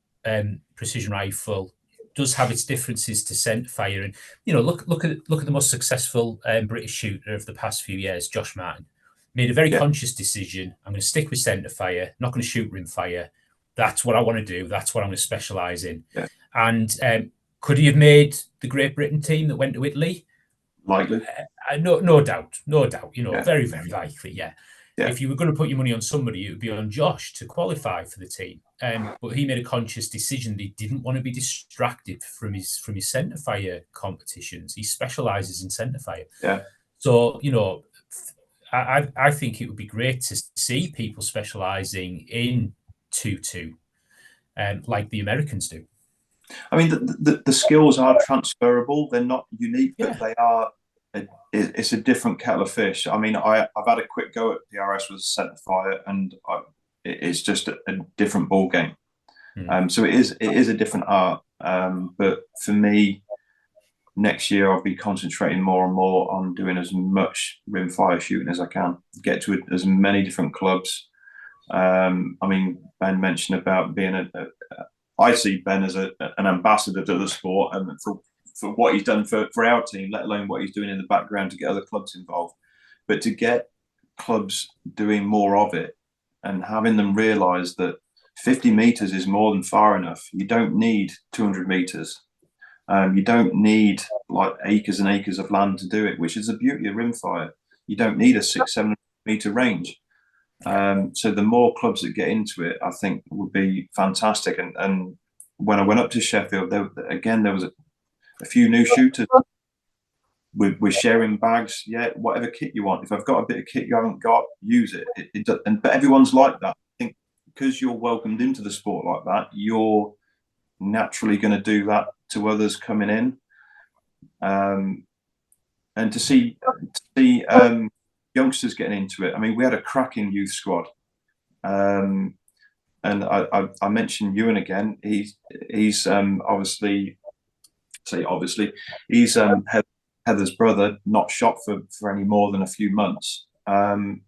precision rifle does have its differences to centerfire, and you know, look at the most successful British shooter of the past few years, Josh Martin, made a very conscious decision. I'm going to stick with centerfire, not going to shoot rimfire. That's what I want to do. That's what I'm going to specialize in. Yeah. And could he have made the Great Britain team that went to Italy? Likely. No doubt. You know, very, very likely. Yeah. If you were going to put your money on somebody, it would be on Josh to qualify for the team. But he made a conscious decision that he didn't want to be distracted from his centerfire competitions. He specialises in centerfire. Yeah. So, you know, I think it would be great to see people specialising in 2.2, like the Americans do. I mean, the skills are transferable. They're not unique, but they are. It's a different kettle of fish. I mean, I've had a quick go at PRS with centerfire, and it's just a different ball game. So it is a different art. But for me, next year I'll be concentrating more and more on doing as much rimfire shooting as I can, get to as many different clubs. I mean, Ben mentioned about being I see Ben as an ambassador to the sport, and for what he's done for our team, let alone what he's doing in the background to get other clubs involved. But to get clubs doing more of it and having them realise that 50 metres is more than far enough. You don't need 200 metres. You don't need like acres and acres of land to do it, which is the beauty of rimfire. You don't need a 600-700 metre range. So the more clubs that get into it, I think would be fantastic. And when I went up to Sheffield, there was a few new shooters. We're sharing bags. Yeah, whatever kit you want. If I've got a bit of kit you haven't got, use it. But everyone's like that. I think because you're welcomed into the sport like that, you're naturally going to do that to others coming in. And to see youngsters getting into it. I mean, we had a cracking youth squad. And I mentioned Ewan again. He's obviously he's Heather's brother, not shot for any more than a few months. And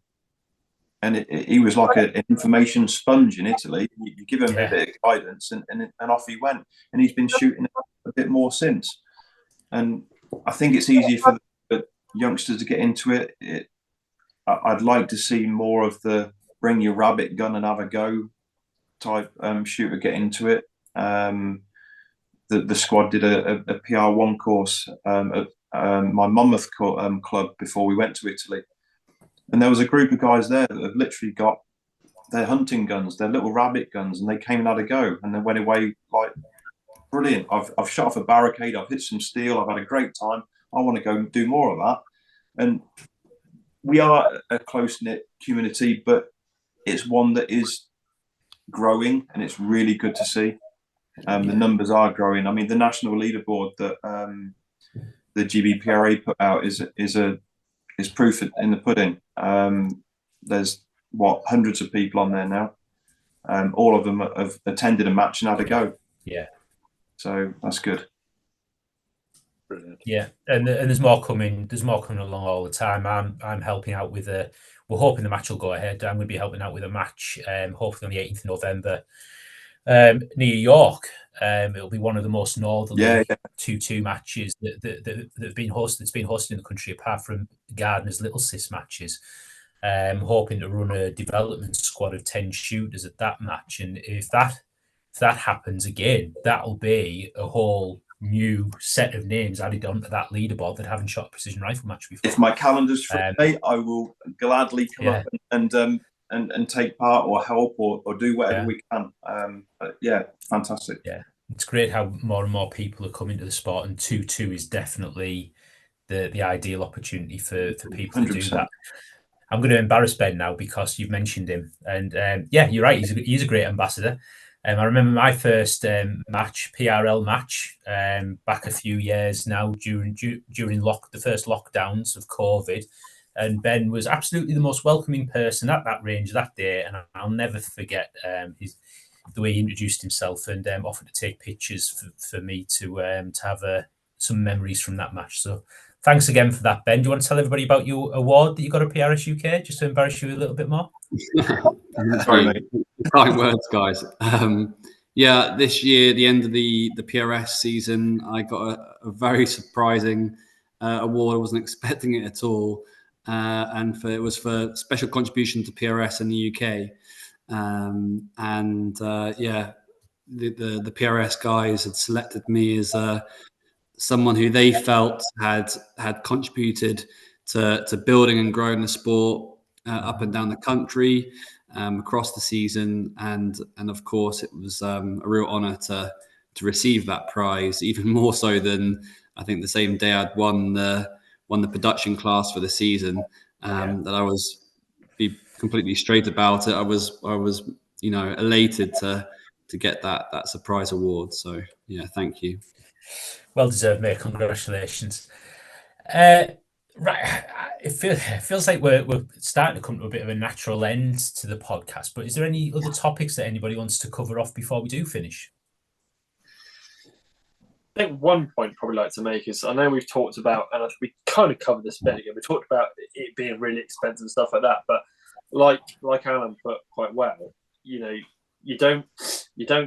he was like an information sponge in Italy. You give him a bit of guidance, and off he went. And he's been shooting a bit more since. And I think it's easier for the youngsters to get into it. I'd like to see more of the bring your rabbit gun and have a go type shooter get into it. The squad did a PR1 course at my Monmouth club before we went to Italy. And there was a group of guys there that have literally got their hunting guns, their little rabbit guns, and they came and had a go. And they went away like, brilliant. I've shot off a barricade, I've hit some steel, I've had a great time. I want to go and do more of that. And we are a close-knit community, but it's one that is growing, and it's really good to see. The numbers are growing. I mean, the national leaderboard that the GBPRA put out is proof in the pudding. There's hundreds of people on there now. All of them have attended a match and had a go. Yeah. So that's good. Brilliant. Yeah, and there's more coming. There's more coming along all the time. I'm helping out with we're hoping the match will go ahead. I'm going to be helping out with a match, hopefully on the 18th of November, near York. It'll be one of the most northerly 2-2 matches that have been hosted. It's been hosted in the country, apart from Gardner's Little Sis matches. Hoping to run a development squad of 10 shooters at that match, and if that happens again, that'll be a whole new set of names added onto that leaderboard that haven't shot a precision rifle match before. If my calendar's free, I will gladly come up and take part or help or do whatever we can. Fantastic. Yeah, it's great how more and more people are coming to the sport, and 2-2 is definitely the ideal opportunity for people 100%. To do that. I'm going to embarrass Ben now because you've mentioned him, and you're right. He's a great ambassador. I remember my first match, PRL match, back a few years now during the first lockdowns of COVID, and Ben was absolutely the most welcoming person at that range that day, and I'll never forget the way he introduced himself and offered to take pictures for me to have some memories from that match. So thanks again for that, Ben. Do you want to tell everybody about your award that you got at PRS UK, just to embarrass you a little bit more? Sorry, mate. Kind words, guys. This year, the end of the PRS season, I got a very surprising award. I wasn't expecting it at all, and it was for special contribution to PRS in the UK. The PRS guys had selected me as someone who they felt had contributed to building and growing the sport up and down the country, across the season, and of course it was a real honour to receive that prize, even more so than I think the same day I'd won the production class for the season. That I was be completely straight about it. I was elated to get that surprise award. So thank you. Well deserved, mate. Congratulations. Right, it feels like we're starting to come to a bit of a natural end to the podcast, but is there any other topics that anybody wants to cover off before we do finish? I think one point I'd probably like to make is, I know we've talked about, and we kind of covered this a bit again, we talked about it being really expensive and stuff like that, but like Alan put quite well, you don't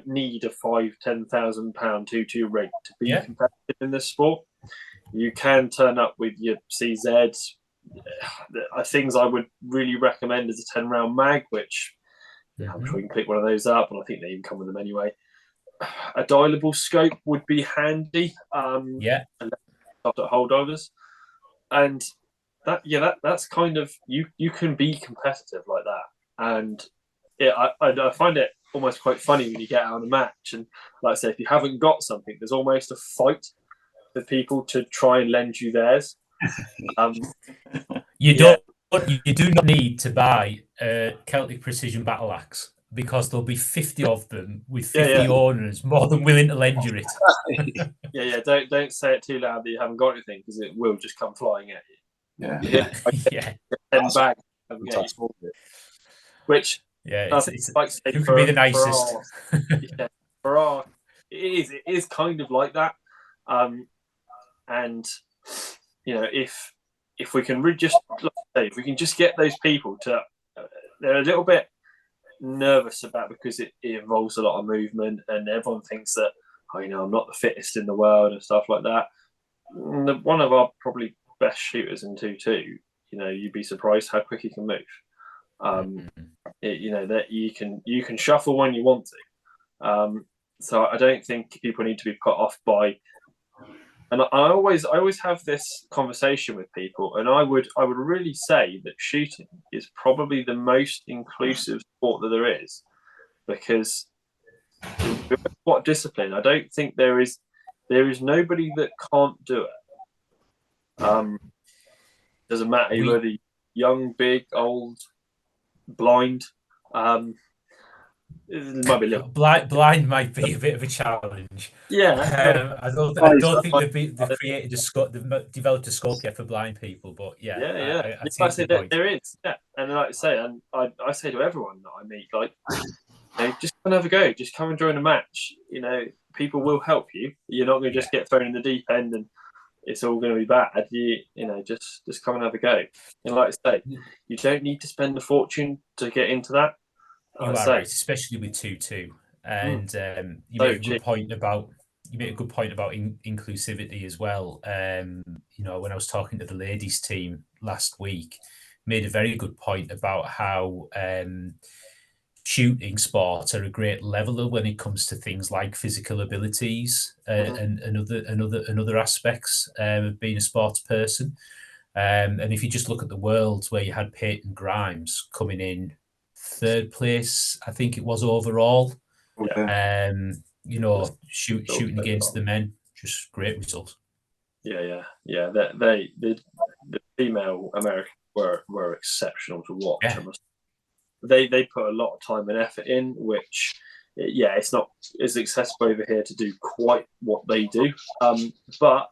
need a £5,000-10,000 2-2 rig to be competitive in this sport. You can turn up with your CZs. Things I would really recommend is a 10-round mag, which I'm sure you can pick one of those up, and I think they even come with them anyway. A dialable scope would be handy. And hold overs. And that's kind of you can be competitive like that, and I find it almost quite funny when you get out of a match, and like I say, if you haven't got something, there's almost a fight for people to try and lend you theirs. You do not need to buy a Celtic Precision battle axe, because there'll be 50 of them with 50 owners more than willing to lend you it. Don't say it too loud that you haven't got anything, because it will just come flying at you. Yeah. 10 bags, which it's like say, who can be the nicest? It is kind of like that, and if we can if we can just get those people to, they're a little bit nervous about, because it involves a lot of movement, and everyone thinks that, I'm not the fittest in the world and stuff like that. One of our probably best shooters in 2-2, you'd be surprised how quick he can move. That you can shuffle when you want to. So I don't think people need to be put off by. And I always have this conversation with people, and I would really say that shooting is probably the most inclusive sport that there is, because what discipline? I don't think there is nobody that can't do it. Doesn't matter whether young, big, old, blind. It might be a little... blind might be a bit of a challenge. Yeah, I don't think they've developed a scope yet for blind people, but I say that there is, and like I say, and I say to everyone that I meet, like, just come and have a go, just come and join a match. People will help you. You're not going to just get thrown in the deep end and it's all going to be bad. Just come and have a go. And like I say, you don't need to spend a fortune to get into that. You are right, especially with 2-2. And you make a good point about inclusivity as well. When I was talking to the ladies team last week, made a very good point about how shooting sports are a great leveler when it comes to things like physical abilities and other aspects of being a sports person. And if you just look at the worlds where you had Peyton Grimes coming in 3rd place, I think it was overall. Shooting against the men, just great results. The female Americans were exceptional to watch. They put a lot of time and effort in, which it's not as accessible over here to do quite what they do. But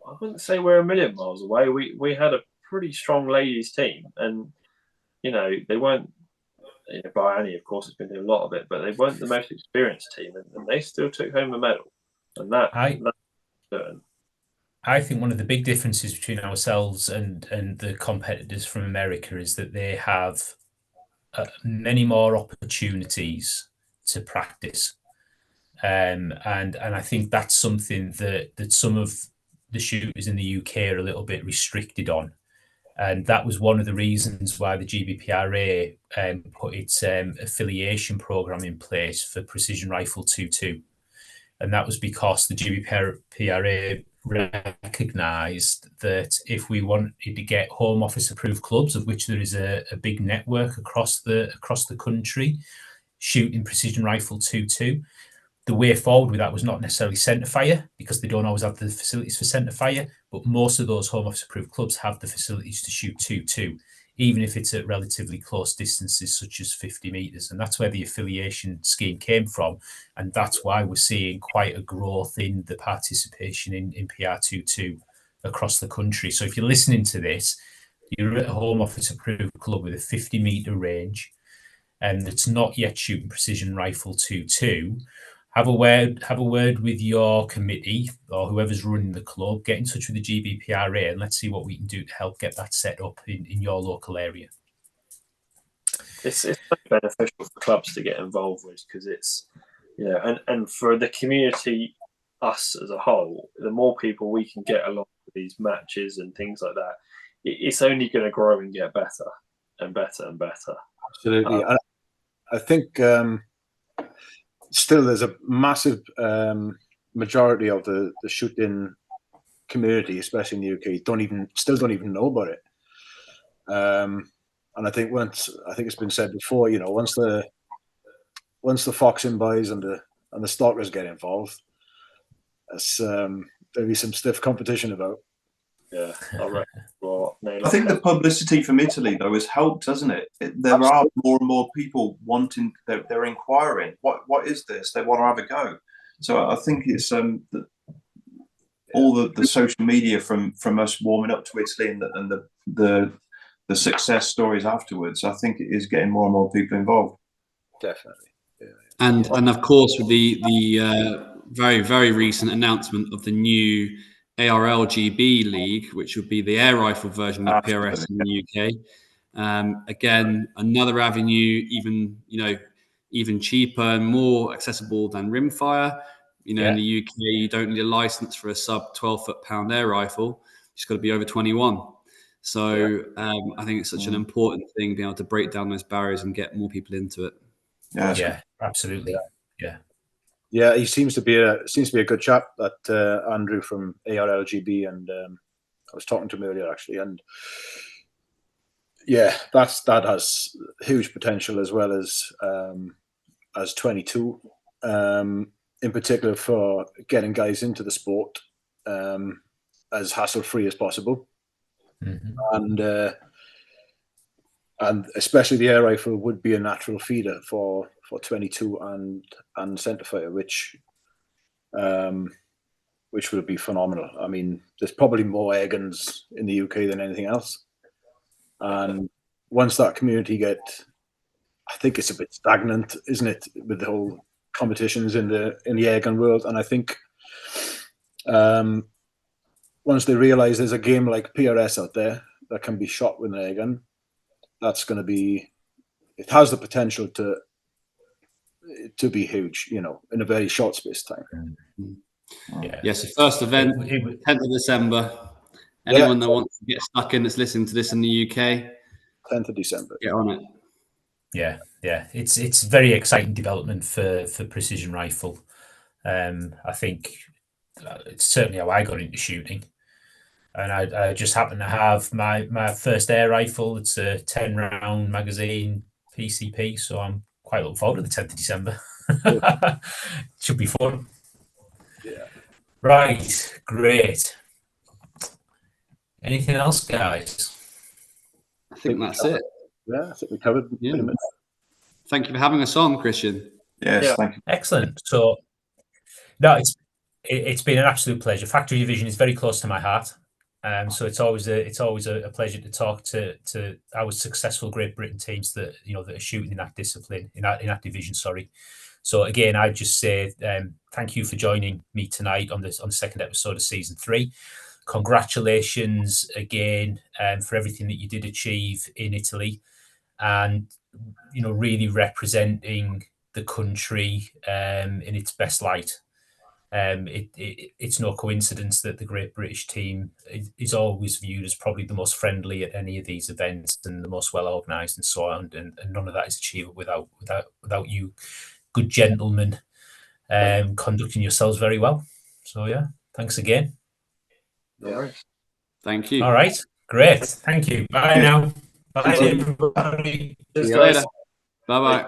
I wouldn't say we're a million miles away. We had a pretty strong ladies team, and they weren't. Bryony, of course, has been doing a lot of it, but they weren't the most experienced team, and they still took home a medal. And I think one of the big differences between ourselves and the competitors from America is that they have many more opportunities to practice, and I think that's something that some of the shooters in the UK are a little bit restricted on. And that was one of the reasons why the GBPRA put its affiliation program in place for Precision Rifle 2-2. And that was because the GBPRA recognised that if we wanted to get Home Office approved clubs, of which there is a big network across the country, shooting Precision Rifle 2-2, the way forward with that was not necessarily centre fire, because they don't always have the facilities for centre fire, but most of those Home Office approved clubs have the facilities to shoot 2-2, even if it's at relatively close distances such as 50 metres. And that's where the affiliation scheme came from. And that's why we're seeing quite a growth in the participation in PR22 across the country. So if you're listening to this, you're at a Home Office approved club with a 50 metre range, and it's not yet shooting Precision Rifle 2-2, have a word with your committee or whoever's running the club. Get in touch with the GBPRA and let's see what we can do to help get that set up in your local area. It's so beneficial for clubs to get involved with, because it's, and for the community, us as a whole, the more people we can get along with these matches and things like that, it's only going to grow and get better and better and better. Absolutely. I think still there's a massive majority of the shooting community, especially in the UK, still don't even know about it. And I think it's been said before, you know, once the foxing boys and the stalkers get involved, there'll be some stiff competition about. Yeah, I reckon. Well, I think the publicity from Italy, though, has helped, hasn't it? There are more and more people wanting, they're inquiring, what is this? They want to have a go. So I think it's all the social media from us warming up to Italy and the success stories afterwards. I think it is getting more and more people involved. Definitely. Yeah. And of course, with the very, very recent announcement of the new ARLGB League, which would be the air rifle version of PRS in the UK. Again, another avenue, even cheaper and more accessible than rimfire. You know, in the UK, you don't need a license for a sub 12-foot-pound air rifle. It's got to be over 21. So I think it's such an important thing, being able to break down those barriers and get more people into it. Yeah, absolutely. Yeah, he seems to be a good chap, that Andrew from ARLGB, and I was talking to him earlier actually, and yeah, that has huge potential, as well as 22, in particular for getting guys into the sport as hassle-free as possible. Mm-hmm. And especially the air rifle would be a natural feeder for 22 and centerfire, which would be phenomenal. I mean, there's probably more air guns in the UK than anything else, and once that community I think it's a bit stagnant, isn't it, with the whole competitions in the air gun world. And I think once they realize there's a game like PRS out there that can be shot with an air gun, that's going to be, it has the potential to be huge, you know, in a very short space of time. Yes, the first event, 10th of December. Anyone that wants to get stuck in, that's listening to this in the UK, 10th of December. Get on it. Yeah. It's very exciting development for precision rifle. I think it's certainly how I got into shooting. And I just happen to have my first air rifle. It's a 10-round magazine PCP, so I'm quite looking forward to the 10th of December. Should be fun. Yeah. Right, great. Anything else, guys? I think that's it. Yeah, I think we covered pretty much. Thank you for having us on, Christian. Yes, thank you. Excellent. So, no, it's been an absolute pleasure. Factory division is very close to my heart. So it's always a pleasure to talk to our successful Great Britain teams that are shooting in that discipline, in that division. Sorry. So again, I'd just say thank you for joining me tonight on the second episode of season 3. Congratulations again for everything that you did achieve in Italy, and really representing the country in its best light. It's no coincidence that the Great British team is always viewed as probably the most friendly at any of these events and the most well organised and so on. And none of that is achievable without you, good gentlemen, conducting yourselves very well. So yeah, thanks again. Yeah. Thank you. All right, great. Thank you. Bye now. Bye everybody. See you later. Bye bye.